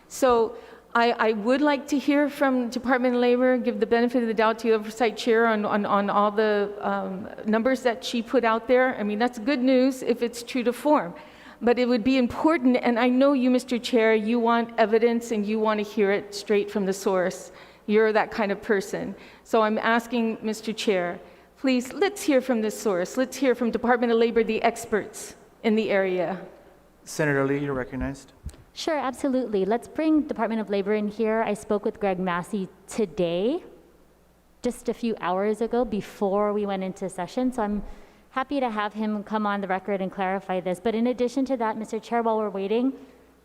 So I would like to hear from Department of Labor, give the benefit of the doubt to the Oversight Chair on all the numbers that she put out there. I mean, that's good news if it's true to form. But it would be important, and I know you, Mr. Chair, you want evidence and you want to hear it straight from the source. You're that kind of person. So I'm asking, Mr. Chair, please, let's hear from the source. Let's hear from Department of Labor, the experts in the area. Senator Lee, you're recognized. Sure, absolutely. Let's bring Department of Labor in here. I spoke with Greg Massey today, just a few hours ago before we went into session. So I'm happy to have him come on the record and clarify this. But in addition to that, Mr. Chair, while we're waiting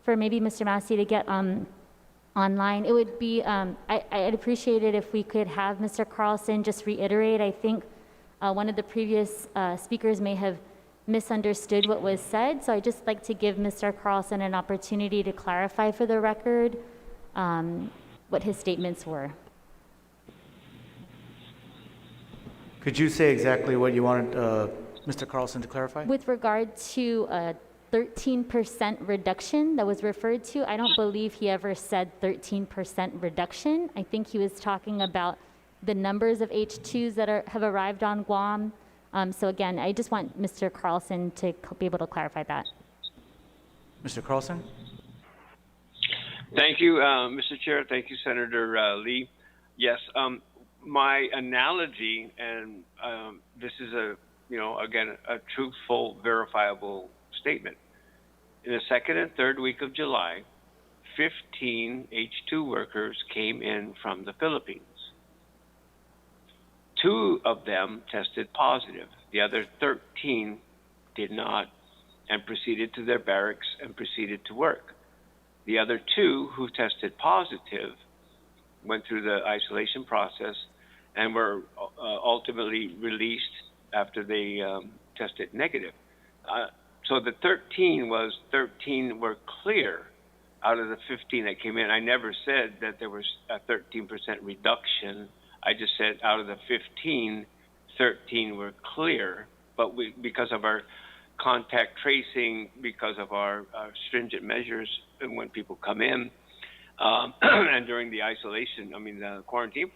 for maybe Mr. Massey to get online, it would be, I'd appreciate it if we could have Mr. Carlson just reiterate. I think one of the previous speakers may have misunderstood what was said. So I'd just like to give Mr. Carlson an opportunity to clarify for the record what his statements were. Could you say exactly what you wanted Mr. Carlson to clarify? With regard to a 13% reduction that was referred to, I don't believe he ever said 13% reduction. I think he was talking about the numbers of H-2s that have arrived on Guam. So again, I just want Mr. Carlson to be able to clarify that. Mr. Carlson? Thank you, Mr. Chair. Thank you, Senator Lee. Yes, my analogy, and this is again, a truthful, verifiable statement. In the second and third week of July, 15 H-2 workers came in from the Philippines. 2 of them tested positive. The other 13 did not and proceeded to their barracks and proceeded to work. The other 2 who tested positive went through the isolation process and were ultimately released after they tested negative. So the 13 were clear out of the 15 that came in. I never said that there was a 13% reduction. I just said out of the 15, 13 were clear, but because of our contact tracing, because of our stringent measures when people come in, and during the isolation, the quarantine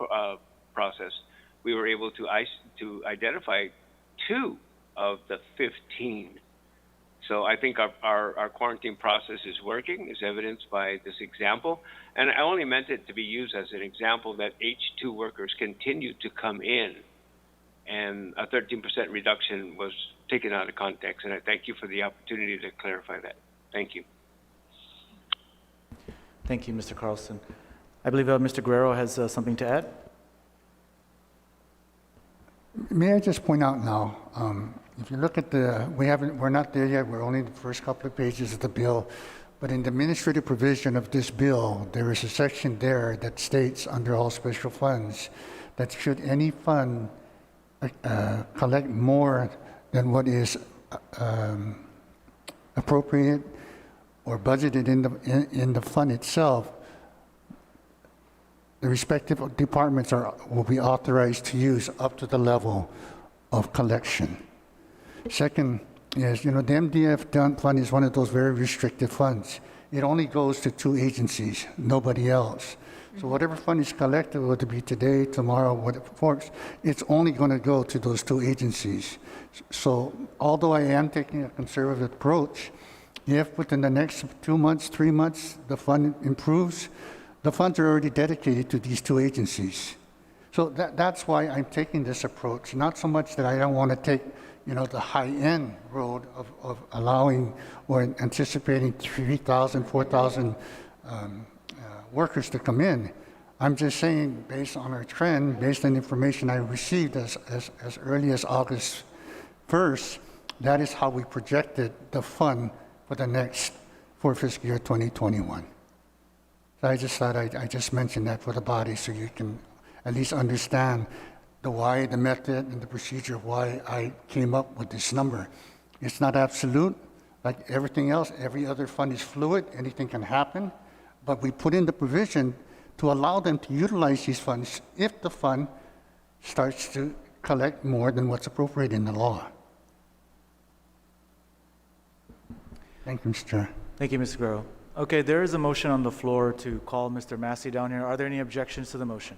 process, we were able to identify 2 of the 15. So I think our quarantine process is working, is evidenced by this example. And I only meant it to be used as an example that H-2 workers continue to come in, and a 13% reduction was taken out of context. And I thank you for the opportunity to clarify that. Thank you. Thank you, Mr. Carlson. I believe Mr. Guerrero has something to add. May I just point out now, if you look at we're not there yet, we're only in the first couple of pages of the bill, but in the administrative provision of this bill, there is a section there that states under all special funds that should any fund collect more than what is appropriate or budgeted in the fund itself, the respective departments will be authorized to use up to the level of collection. Second is, the MDF fund is one of those very restricted funds. It only goes to 2 agencies, nobody else. So whatever fund is collected, whether it be today, tomorrow, whatever, it's only going to go to those 2 agencies. So although I am taking a conservative approach, if within the next 2 months, 3 months, the fund improves, the funds are already dedicated to these 2 agencies. So that's why I'm taking this approach, not so much that I don't want to take, the high-end road of allowing or anticipating 3,000, 4,000 workers to come in. I'm just saying, based on our trend, based on information I received as early as August 1st, that is how we projected the fund for fiscal year 2021. So I just thought I just mentioned that for the body so you can at least understand the why, the method, and the procedure why I came up with this number. It's not absolute. Like everything else, every other fund is fluid. Anything can happen. But we put in the provision to allow them to utilize these funds if the fund starts to collect more than what's appropriate in the law. Thank you, Mr. Chair. Thank you, Mr. Guerrero. Okay, there is a motion on the floor to call Mr. Massey down here. Are there any objections to the motion?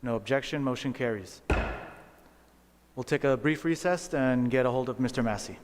No objection, motion carries. We'll take a brief recess and get a hold of Mr. Massey.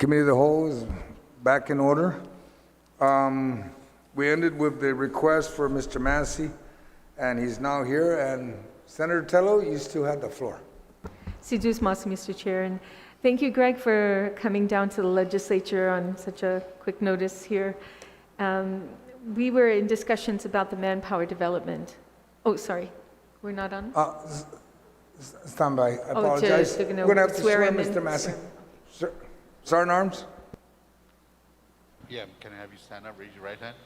Committee of the Whole is back in order. We ended with the request for Mr. Massey, and he's now here. And Senator Tello, you still have the floor. Sidus Mas, Mr. Chair, and thank you, Greg, for coming down to the legislature on such a quick notice here. We were in discussions about the manpower development. Oh, sorry, we're not on? Stand by. I Oh, apologize. to We're going to have to swear swear him in. Mr. Massey. Sir, Sergeant Arms? Yeah, can I have you stand up, raise your right hand?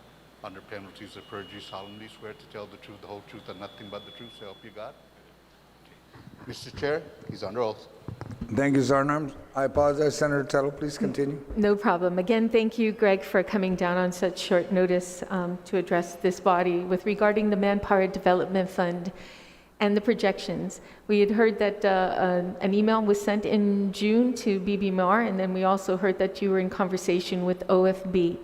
Under penalties of perjury, solemnly swear to tell the truth, the whole truth, and nothing but the truth, so help you God? Okay. Mr. Chair, he's under oath. Thank you, Sergeant Arms. I apologize. Senator Tello, please continue. No problem. Again, thank you, Greg, for coming down on such short notice to address this body with regarding the Manpower Development Fund and the projections. We had heard that an email was sent in June to BBMR, and then we also heard that you were in conversation with OFB.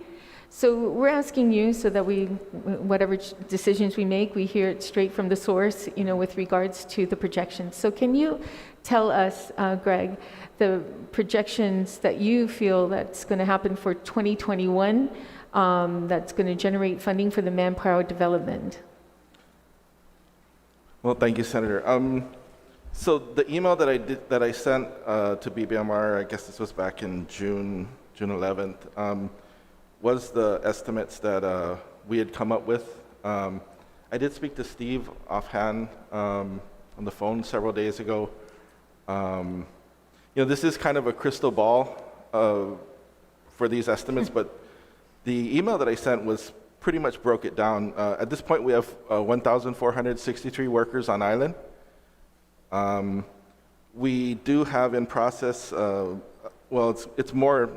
So we're asking you so that whatever decisions we make, we hear it straight from the source, with regards to the projections. So can you tell us, Greg, the projections that you feel that's going to happen for 2021, that's going to generate funding for the manpower development? Well, thank you, Senator. So the email that I sent to BBMR, I guess this was back in June 11th, was the estimates that we had come up with. I did speak to Steve offhand on the phone several days ago. This is kind of a crystal ball for these estimates, but the email that I sent was pretty much broke it down. At this point, we have 1,463 workers on island. We do have in process, it's more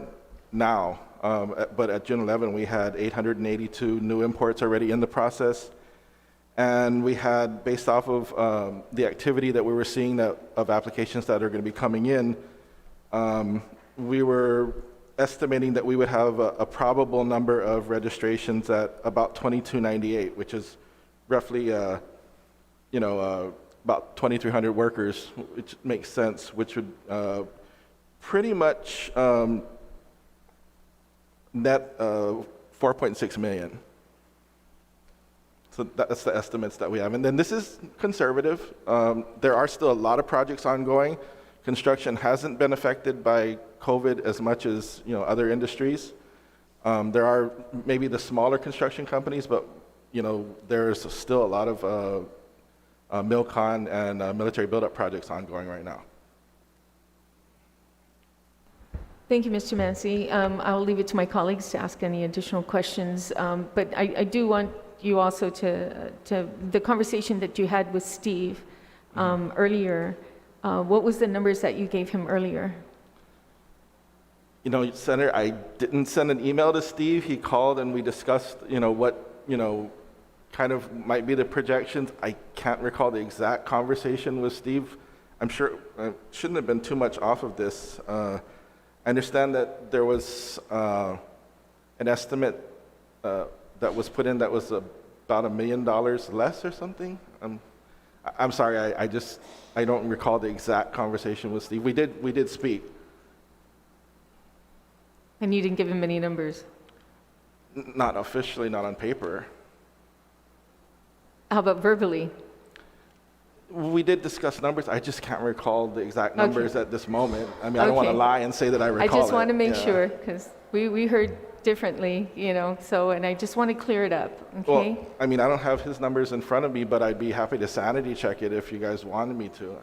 now, but at June 11, we had 882 new imports already in the process. And we had, based off of the activity that we were seeing of applications that are going to be coming in, we were estimating that we would have a probable number of registrations at about 2298, which is roughly, about 2,300 workers, which makes sense, which would pretty much net 4.6 million. So that's the estimates that we have. And then this is conservative. There are still a lot of projects ongoing. Construction hasn't been affected by COVID as much as other industries. There are maybe the smaller construction companies, but there's still a lot of MILCON and military buildup projects ongoing right now. Thank you, Mr. Massey. I'll leave it to my colleagues to ask any additional questions, but I do want you also to the conversation that you had with Steve earlier. What was the numbers that you gave him earlier? Senator, I didn't send an email to Steve. He called and we discussed, what, kind of might be the projections. I can't recall the exact conversation with Steve. I'm sure I shouldn't have been too much off of this. I understand that there was an estimate that was put in that was about $1 million less or something. I'm sorry, I don't recall the exact conversation with Steve. We did speak. And you didn't give him any numbers? Not officially, not on paper. How about verbally? We did discuss numbers. I just can't recall the exact numbers at this moment. I mean, I don't want to lie and say that I recall it. I just want to make sure, because we heard differently, and I just want to clear it up, okay? Well, I mean, I don't have his numbers in front of me, but I'd be happy to sanity check it if you guys wanted me to.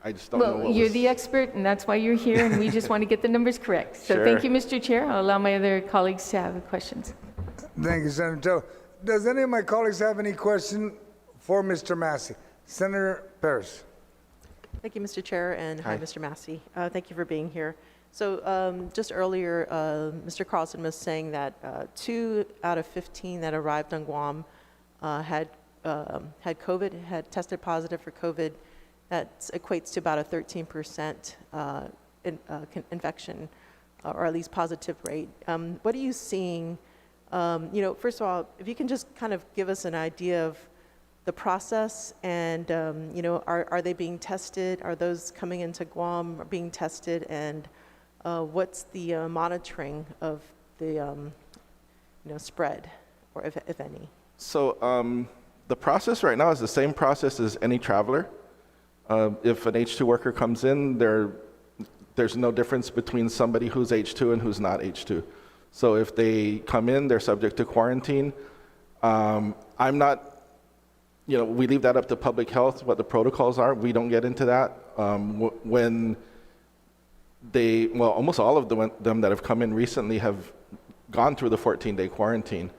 I just don't know what you're the expert, and that's why you're here, and we just want to get the numbers correct. So Sure. Thank you, Mr. Chair. I'll allow my other colleagues to have questions. Thank you, Senator Tello. Does any of my colleagues have any question for Mr. Massey? Senator Paris. Thank you, Mr. Chair, and hi, Hi. Mr. Massey. Thank you for being here. So just earlier, Mr. Carlson was saying that 2 out of 15 that arrived on Guam had COVID, had tested positive for COVID. That equates to about a 13% infection, or at least positive rate. What are you seeing? First of all, if you can just kind of give us an idea of the process, and are they being tested? Are those coming into Guam being tested? And what's the monitoring of the spread, or if any? So the process right now is the same process as any traveler. If an H2 worker comes in, there's no difference between somebody who's H2 and who's not H2. So if they come in, they're subject to quarantine. I'm not, we leave that up to public health, what the protocols are. We don't get into that. When almost all of them that have come in recently have gone through the 14-day quarantine.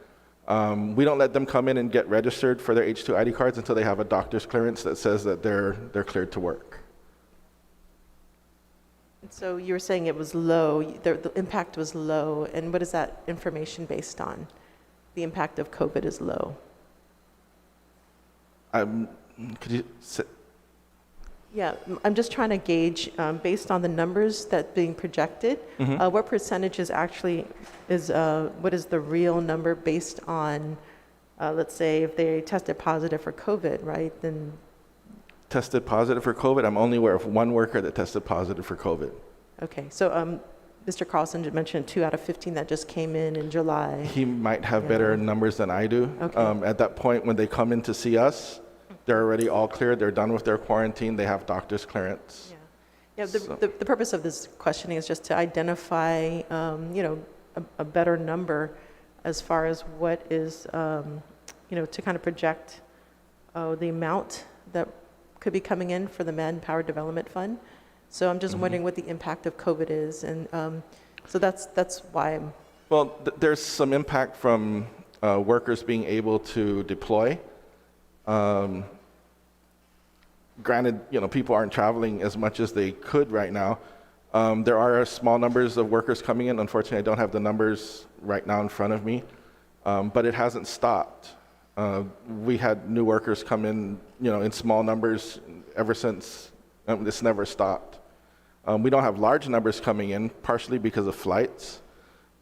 We don't let them come in and get registered for their H2 ID cards until they have a doctor's clearance that says that they're cleared to work. So you were saying it was low, the impact was low, and what is that information based on? The impact of COVID is low. Could you say? Yeah, I'm just trying to gauge, based on the numbers that being projected, what percentage is actually, what is the real number based on, let's say if they tested positive for COVID, right, then. Tested positive for COVID? I'm only aware of one worker that tested positive for COVID. Okay, so Mr. Carlson mentioned 2 out of 15 that just came in July. He might have better numbers than I do. Okay. At that point, when they come in to see us, they're already all cleared, they're done with their quarantine, they have doctor's clearance. Yeah, the purpose of this questioning is just to identify, a better number as far as what is, to kind of project the amount that could be coming in for the Manpower Development Fund. So I'm just wondering what the impact of COVID is, and so that's why I'm. Well, there's some impact from workers being able to deploy. Granted, people aren't traveling as much as they could right now. There are small numbers of workers coming in. Unfortunately, I don't have the numbers right now in front of me, but it hasn't stopped. We had new workers come in, in small numbers ever since. It's never stopped. We don't have large numbers coming in, partially because of flights,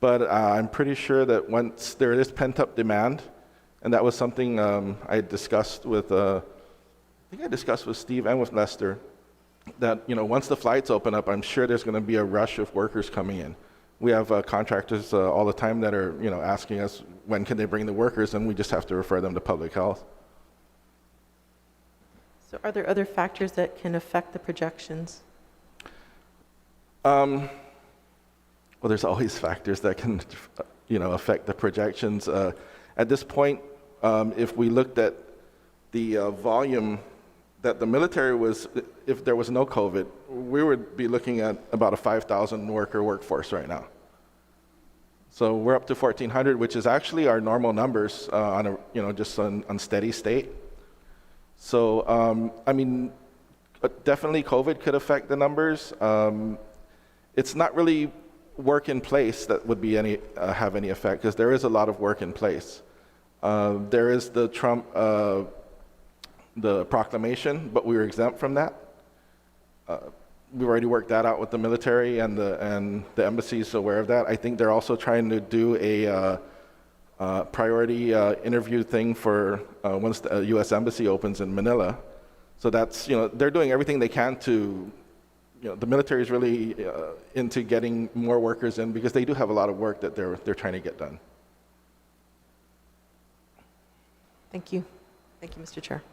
but I'm pretty sure that once there is pent-up demand, and that was something I had discussed with, I think I discussed with Steve and with Lester, that once the flights open up, I'm sure there's going to be a rush of workers coming in. We have contractors all the time that are asking us when can they bring the workers, and we just have to refer them to public health. So are there other factors that can affect the projections? Well, there's always factors that can affect the projections. At this point, if we looked at the volume that the military was, if there was no COVID, we would be looking at about a 5,000 worker workforce right now. So we're up to 1,400, which is actually our normal numbers on a, just on steady state. So, definitely COVID could affect the numbers. It's not really work in place that would be have any effect, because there is a lot of work in place. There is the Trump, the proclamation, but we were exempt from that. We've already worked that out with the military, and the embassy is aware of that. I think they're also trying to do a priority interview thing for once the U.S. Embassy opens in Manila. So that's, they're doing everything they can to, the military is really into getting more workers in, because they do have a lot of work that they're trying to get done. Thank you. Thank you, Mr. Chair.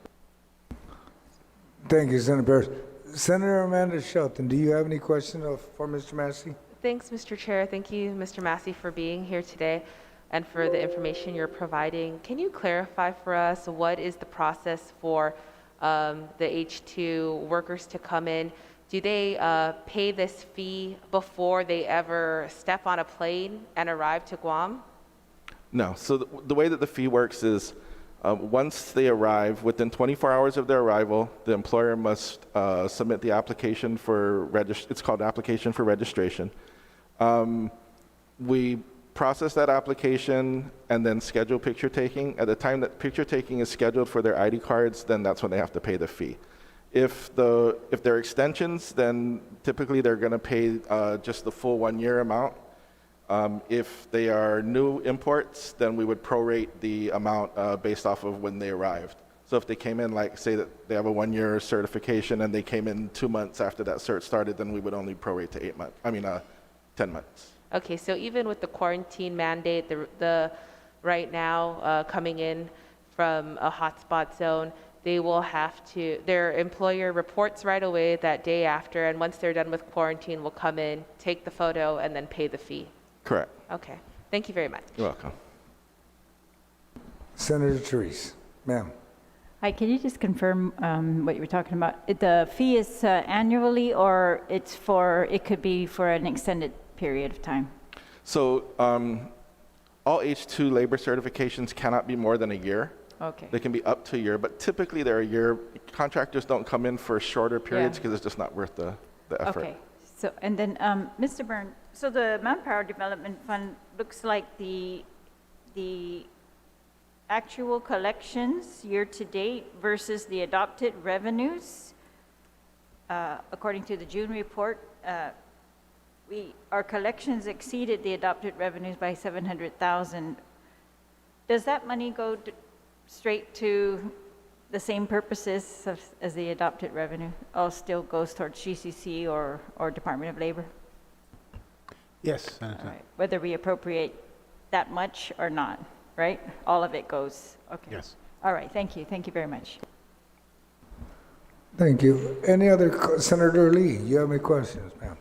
Thank you, Senator Parrish. Senator Amanda Shelton, do you have any question for Mr. Massey? Thanks, Mr. Chair. Thank you, Mr. Massey, for being here today and for the information you're providing. Can you clarify for us what is the process for the H2 workers to come in? Do they pay this fee before they ever step on a plane and arrive to Guam? No. So the way that the fee works is once they arrive, within 24 hours of their arrival, the employer must submit the application for it's called application for registration. We process that application and then schedule picture taking. At the time that picture taking is scheduled for their ID cards, then that's when they have to pay the fee. If they're extensions, then typically they're going to pay just the full 1 year amount. If they are new imports, then we would prorate the amount based off of when they arrived. So if they came in, like say that they have a 1 year certification and they came in 2 months after that cert started, then we would only prorate to 10 months. Okay, so even with the quarantine mandate, the right now coming in from a hotspot zone, they will have to, their employer reports right away that day after, and once they're done with quarantine, will come in, take the photo, and then pay the fee. Correct. Okay, thank you very much. You're welcome. Senator Therese, ma'am. Hi, can you just confirm what you were talking about? The fee is annually, or it could be for an extended period of time? So all H2 labor certifications cannot be more than a year. Okay. They can be up to a year, but typically they're a year. Contractors don't come in for shorter periods because it's just not worth the effort. Okay. So, and then, Mr. Byrne, so the Manpower Development Fund looks like the actual collections year to date versus the adopted revenues. According to the June report, our collections exceeded the adopted revenues by 700,000. Does that money go straight to the same purposes as the adopted revenue, or still goes towards GCC or Department of Labor? Yes, Senator. All right. Whether we appropriate that much or not, right? All of it goes, okay. Yes. All right, thank you very much. Thank you. Any other, Senator Lee, you have any questions, ma'am?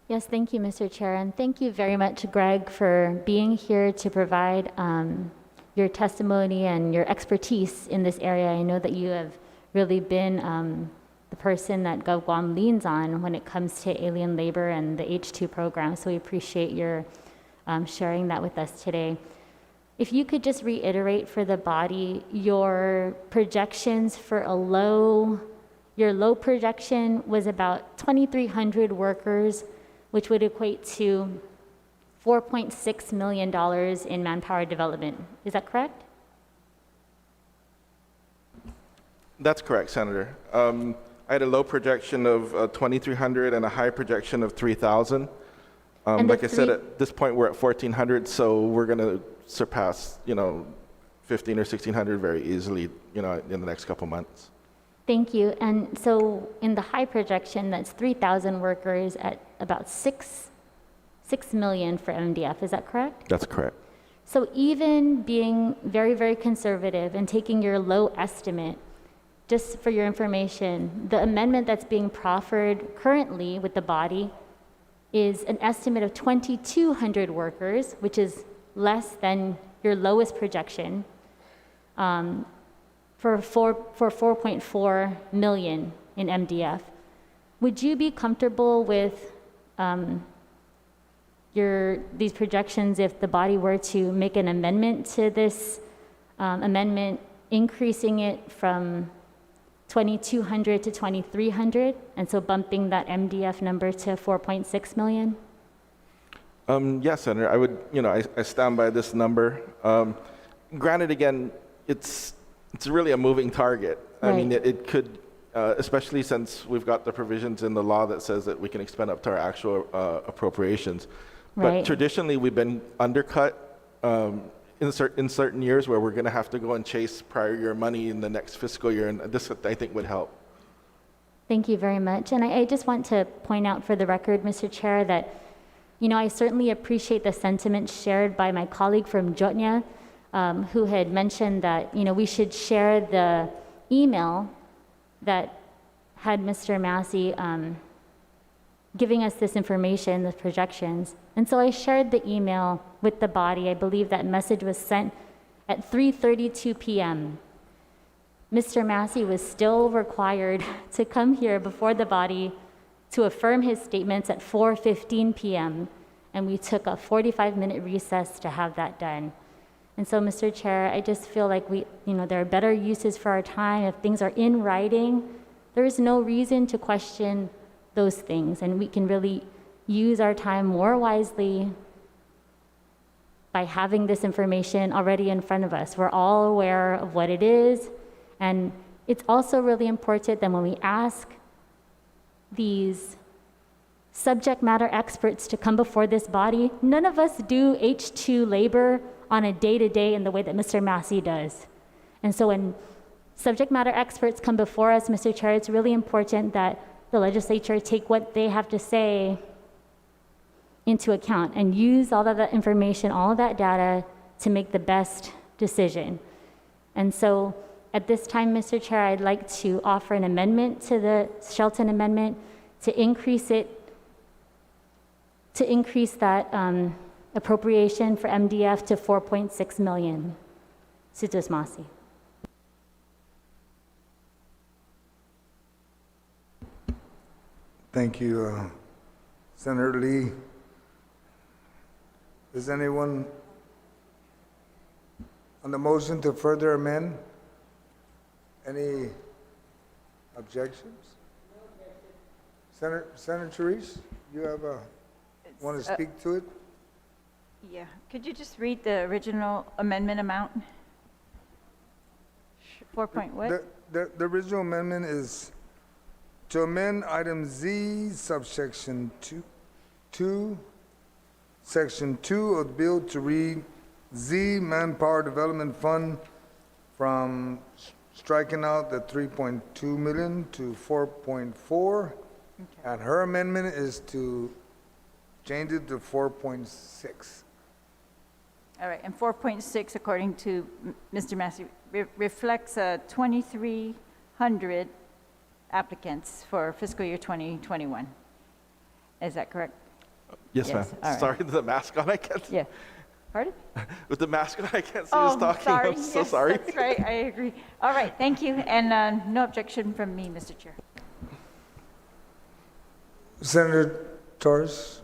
Yes, thank you, Mr. Chair, and thank you very much, Greg, for being here to provide your testimony and your expertise in this area. I know that you have really been the person that GovGuam leans on when it comes to alien labor and the H2 program, so we appreciate your sharing that with us today. If you could just reiterate for the body your projections for your low projection was about 2,300 workers, which would equate to $4.6 million in manpower development. Is that correct? That's correct, Senator. I had a low projection of 2,300 and a high projection of 3,000. Like I said, at this point we're at 1,400, so we're going to surpass, 1,500 or 1,600 very easily, in the next couple months. Thank you. And so in the high projection, that's 3,000 workers at about 6 million for MDF. Is that correct? That's correct. So even being very, very conservative and taking your low estimate, just for your information, the amendment that's being proffered currently with the body is an estimate of 2,200 workers, which is less than your lowest projection, for 4.4 million in MDF. Would you be comfortable with these projections if the body were to make an amendment to this amendment, increasing it from 2,200 to 2,300, and so bumping that MDF number to 4.6 million? Yes, Senator, I would, I stand by this number. Granted, again, it's really a moving target. Right. I mean, it could, especially since we've got the provisions in the law that says that we can expend up to our actual appropriations. But Right. traditionally, we've been undercut in certain years where we're going to have to go and chase prior year money in the next fiscal year, and this, I think, would help. Thank you very much. And I just want to point out for the record, Mr. Chair, that, I certainly appreciate the sentiment shared by my colleague from Jotnya, who had mentioned that, we should share the email that had Mr. Massey giving us this information, the projections. And so I shared the email with the body. I believe that message was sent at 3:32 p.m. Mr. Massey was still required to come here before the body to affirm his statements at 4:15 p.m. And we took a 45-minute recess to have that done. And so, Mr. Chair, I just feel like there are better uses for our time. If things are in writing, there is no reason to question those things, and we can really use our time more wisely by having this information already in front of us. We're all aware of what it is, and it's also really important that when we ask these subject matter experts to come before this body, none of us do H2 labor on a day-to-day in the way that Mr. Massey does. And so when subject matter experts come before us, Mr. Chair, it's really important that the legislature take what they have to say into account and use all of that information, all of that data to make the best decision. And so at this time, Mr. Chair, I'd like to offer an amendment to the Shelton Amendment to increase that appropriation for MDF to 4.6 million. Situs Masi. Thank you, Senator Lee. Is anyone on the motion to further amend? Any objections? Senator Therese, you have want to speak to it? Yeah, could you just read the original amendment amount? 4 point what? The original amendment is to amend item Z, subsection 2, section 2 of the bill to read Z Manpower Development Fund from striking out the 3.2 million to 4.4. And her amendment is to change it to 4.6. All right, and 4.6, according to Mr. Massey, reflects 2,300 applicants for fiscal year 2021. Is that correct? Yes, ma'am. all right. Sorry, the mask on, I can't. Yeah. Pardon? With the mask on, I can't see who's talking. Sorry. I'm so Yes, sorry. That's right, I agree. All right, thank you, and no objection from me, Mr. Chair. Senator Torres,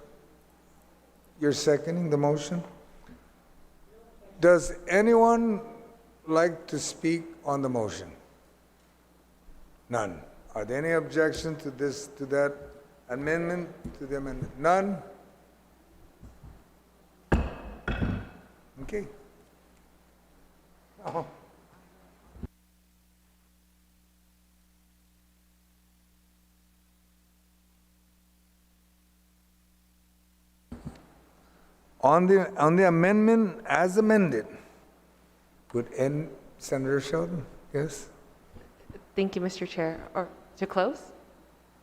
you're seconding the motion? Does anyone like to speak on the motion? None. Are there any objections to that amendment, to the amendment? None? Okay. Oh. On the amendment as amended, would end Senator Sheldon? Yes? Thank you, Mr. Chair. Or to close?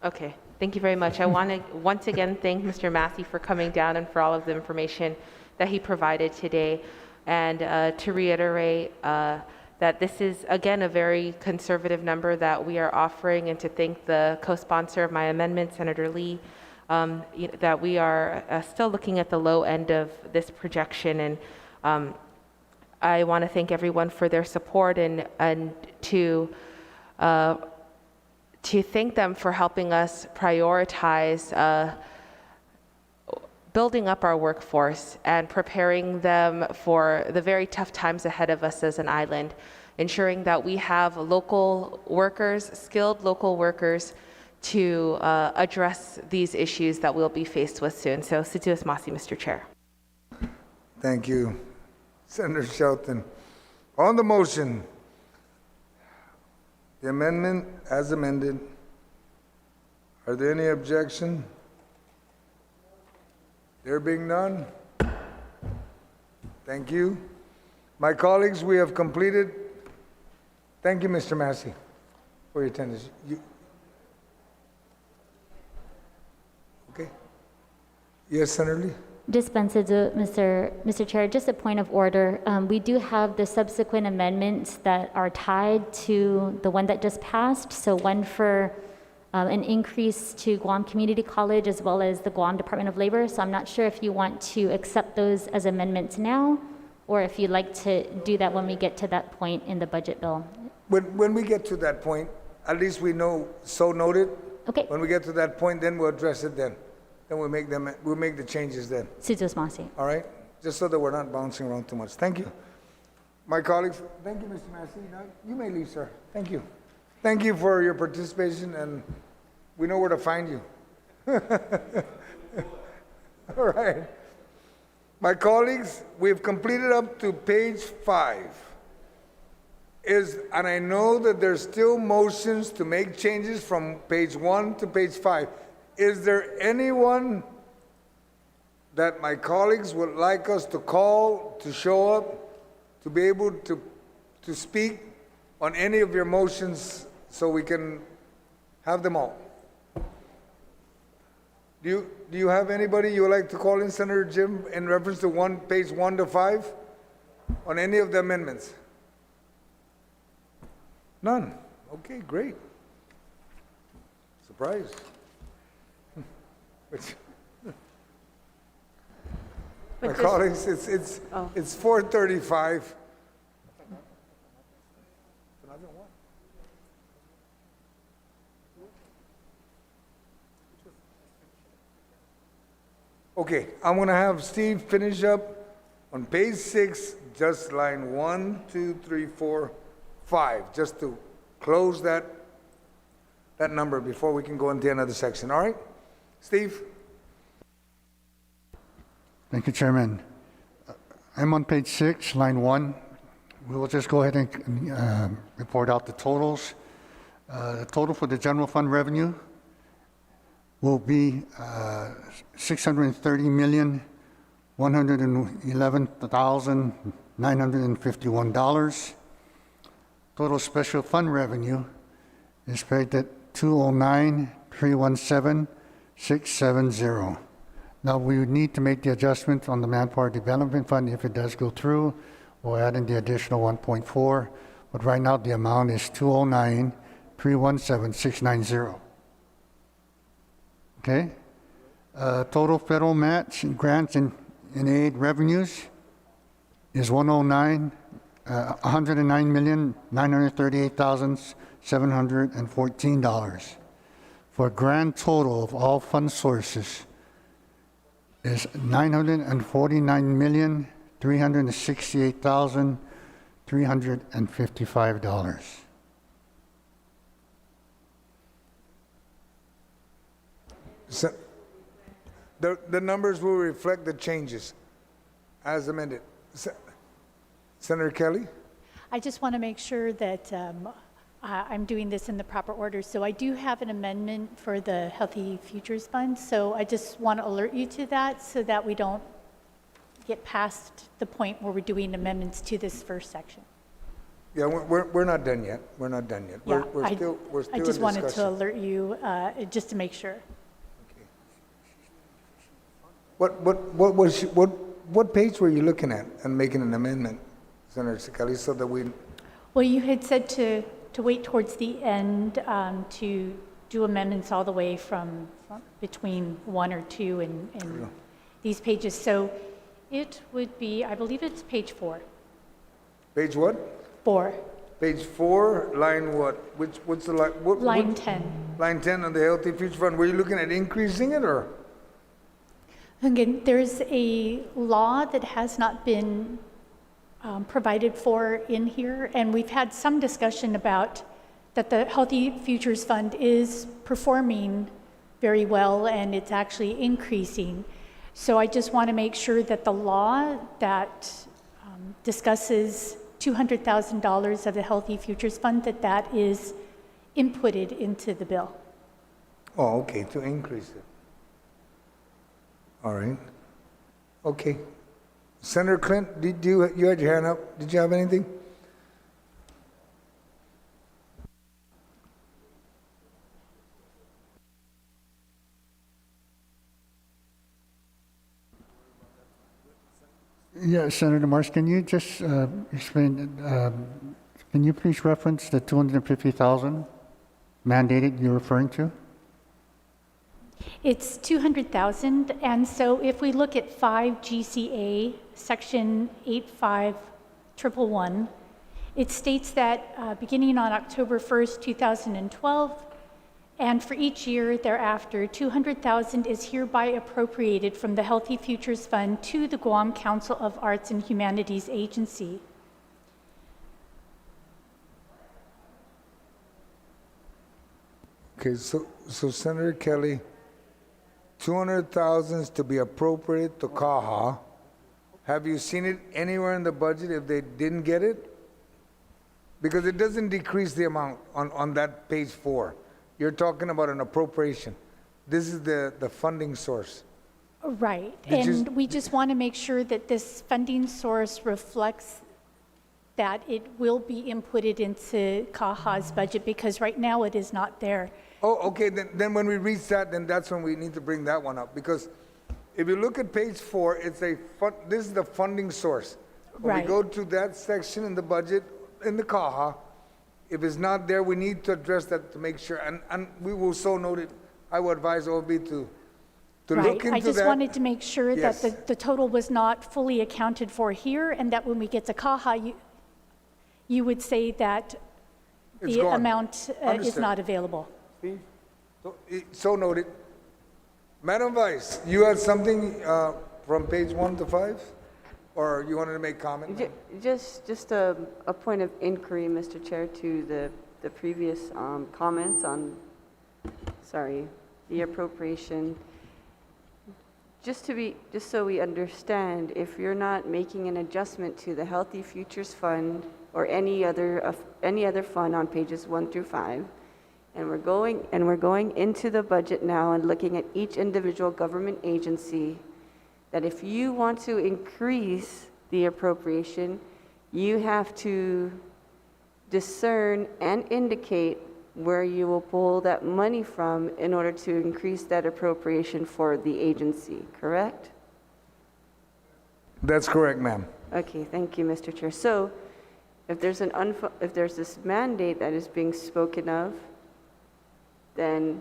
Okay, thank you very much. I want to once again thank Mr. Massey for coming down and for all of the information that he provided today. And to reiterate that this is, again, a very conservative number that we are offering, and to thank the co-sponsor of my amendment, Senator Lee, that we are still looking at the low end of this projection. And I want to thank everyone for their support, and to thank them for helping us prioritize building up our workforce and preparing them for the very tough times ahead of us as an island, ensuring that we have local workers, skilled local workers, to address these issues that we'll be faced with soon. So, Situas Masi, Mr. Chair. Thank you, Senator Shelton. On the motion, the amendment as amended, are there any objection? There being none, thank you. My colleagues, we have completed. Thank you, Mr. Massey, for your attendance. Okay. Yes, Senator Lee. Dispensa to Mr. Chair, just a point of order. We do have the subsequent amendments that are tied to the one that just passed. So one for an increase to Guam Community College as well as the Guam Department of Labor. So I'm not sure if you want to accept those as amendments now, or if you'd like to do that when we get to that point in the budget bill. When we get to that point, at least we know, so noted. Okay. When we get to that point, then we'll address it then. Then we'll make the changes then. Situs Masi. All right? Just so that we're not bouncing around too much. Thank you. My colleagues, thank you, Mr. Massey. Now, you may leave, sir. Thank you. Thank you for your participation, and we know where to find you. All right. My colleagues, we've completed up to page 5. And I know that there's still motions to make changes from page 1 to page 5. Is there anyone that my colleagues would like us to call, to show up, to be able to speak on any of your motions so we can have them all? Do you have anybody you would like to call in, Senator Jim, in reference to page 1 to 5 on any of the amendments? None. Okay, great. Surprise. My colleagues, it's 4:35. Okay, I'm going to have Steve finish up on page 6, just line 1, 2, 3, 4, 5, just to close that number before we can go into another section. All right? Steve? Thank you, Chairman. I'm on page 6, line 1. We will just go ahead and report out the totals. The total for the general fund revenue will be $630,111,951. Total special fund revenue is paid at $209,317,670. Now we would need to make the adjustment on the Manpower Development Fund if it does go through. We'll add in the additional 1.4, but right now the amount is $209,317,690. Okay. Total federal match and grants and aid revenues is $109,938,714. For a grand total of all fund sources is $949,368,355. So, the numbers will reflect the changes as amended. Senator Kelly? I just want to make sure that I'm doing this in the proper order. So I do have an amendment for the Healthy Futures Fund. So I just want to alert you to that so that we don't get past the point where we're doing amendments to this first section. Yeah, we're not done yet. We're not done yet. Yeah, We're still I just in wanted to discussion. alert you just to make sure. What page were you looking at and making an amendment, Senator Kelly, so that we? Well, you had said to wait towards the end to do amendments all the way from between 1 or 2 and these pages. So it would be, I believe it's page 4. Page what? 4. Page 4, line what? What's the line? Line 10. Line 10 on the Healthy Future Fund. Were you looking at increasing it or? Again, there's a law that has not been provided for in here, and we've had some discussion about that the Healthy Futures Fund is performing very well and it's actually increasing. So I just want to make sure that the law that discusses $200,000 of the Healthy Futures Fund, that is inputted into the bill. Oh, okay, to increase it. All right. Okay. Senator Clint, you had your hand up. Did you have anything? Yeah, Senator Marsh, can you just explain, can you please reference the 250,000 mandated you're referring to? It's 200,000, and so if we look at 5 GCA, section 85111, it states that beginning on October 1st, 2012, and for each year thereafter, 200,000 is hereby appropriated from the Healthy Futures Fund to the Guam Council of Arts and Humanities Agency. Okay, so Senator Kelly, 200,000 is to be appropriated to CAHA. Have you seen it anywhere in the budget if they didn't get it? Because it doesn't decrease the amount on that page 4. You're talking about an appropriation. This is the funding source. Right, and we just want to make sure that this funding source reflects that it will be inputted into CAHA's budget, because right now it is not there. Oh, okay, then when we reach that, then that's when we need to bring that one up, because if you look at page 4, it's this is the funding source. When we Right. go to that section in the budget, in the CAHA, if it's not there, we need to address that to make sure, and we will so note it. I would advise OB to look Right, into that. I just wanted to make sure that Yes. the total was not fully accounted for here, and that when we get to CAHA, you would say that It's the gone. amount is Understood. not available. Steve? So noted. Madam Vice, you had something from page 1 to 5? Or you wanted to make comment? Just a point of inquiry, Mr. Chair, to the previous comments on, the appropriation. Just so we understand, if you're not making an adjustment to the Healthy Futures Fund or any other fund on pages 1 through 5, and we're going into the budget now and looking at each individual government agency, that if you want to increase the appropriation, you have to discern and indicate where you will pull that money from in order to increase that appropriation for the agency, correct? That's correct, ma'am. Okay, thank you, Mr. Chair. So if there's this mandate that is being spoken of, then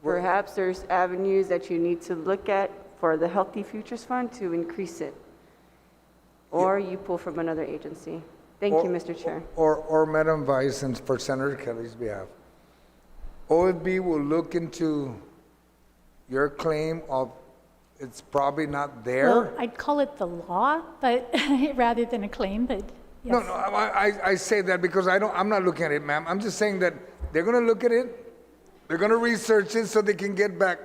perhaps there's avenues that you need to look at for the Healthy Futures Fund to increase it. Or you pull from another agency. Thank you, Mr. Chair. Or Madam Vice, and for Senator Kelly's behalf, OFB will look into your claim of it's probably not there. Well, I'd call it the law, but rather than a claim, but yes. No, I say that because I'm not looking at it, ma'am. I'm just saying that they're going to look at it, they're going to research it so they can get back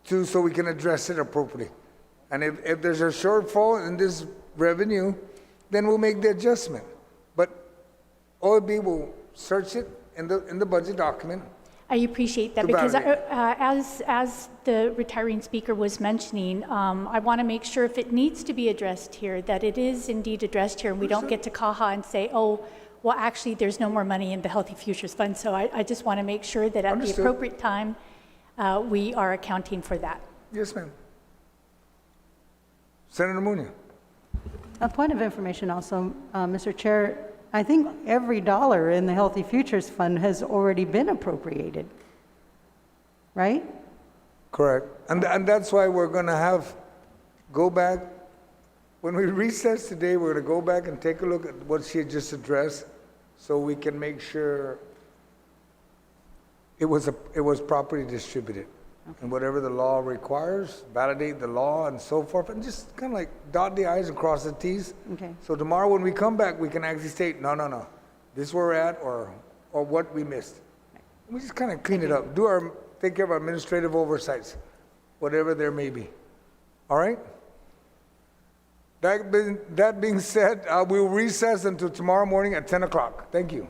so we can address it appropriately. And if there's a shortfall in this revenue, then we'll make the adjustment. But OEB will search it in the budget document. I appreciate that, To because validate. as the retiring speaker was mentioning, I want to make sure if it needs to be addressed here, that it is indeed addressed here, and we don't get to CAHA and say, oh, well, actually, there's no more money in the Healthy Futures Fund. So I just want to make sure that at Understood. the appropriate time, we are accounting for that. Yes, ma'am. Senator Munoz. A point of information also, Mr. Chair, I think every dollar in the Healthy Futures Fund has already been appropriated, right? Correct. And that's why we're going to go back. When we recess today, we're going to go back and take a look at what she had just addressed so we can make sure it was properly distributed. And whatever the law requires, validate the law and so forth, and just kind of like dot the I's and cross the T's. Okay. So tomorrow when we come back, we can actually state, no, this is where we're at, or what we missed. We just kind of clean it up, take care of our administrative oversights, whatever there may be. All right? That being said, we'll recess until tomorrow morning at 10 o'clock. Thank you.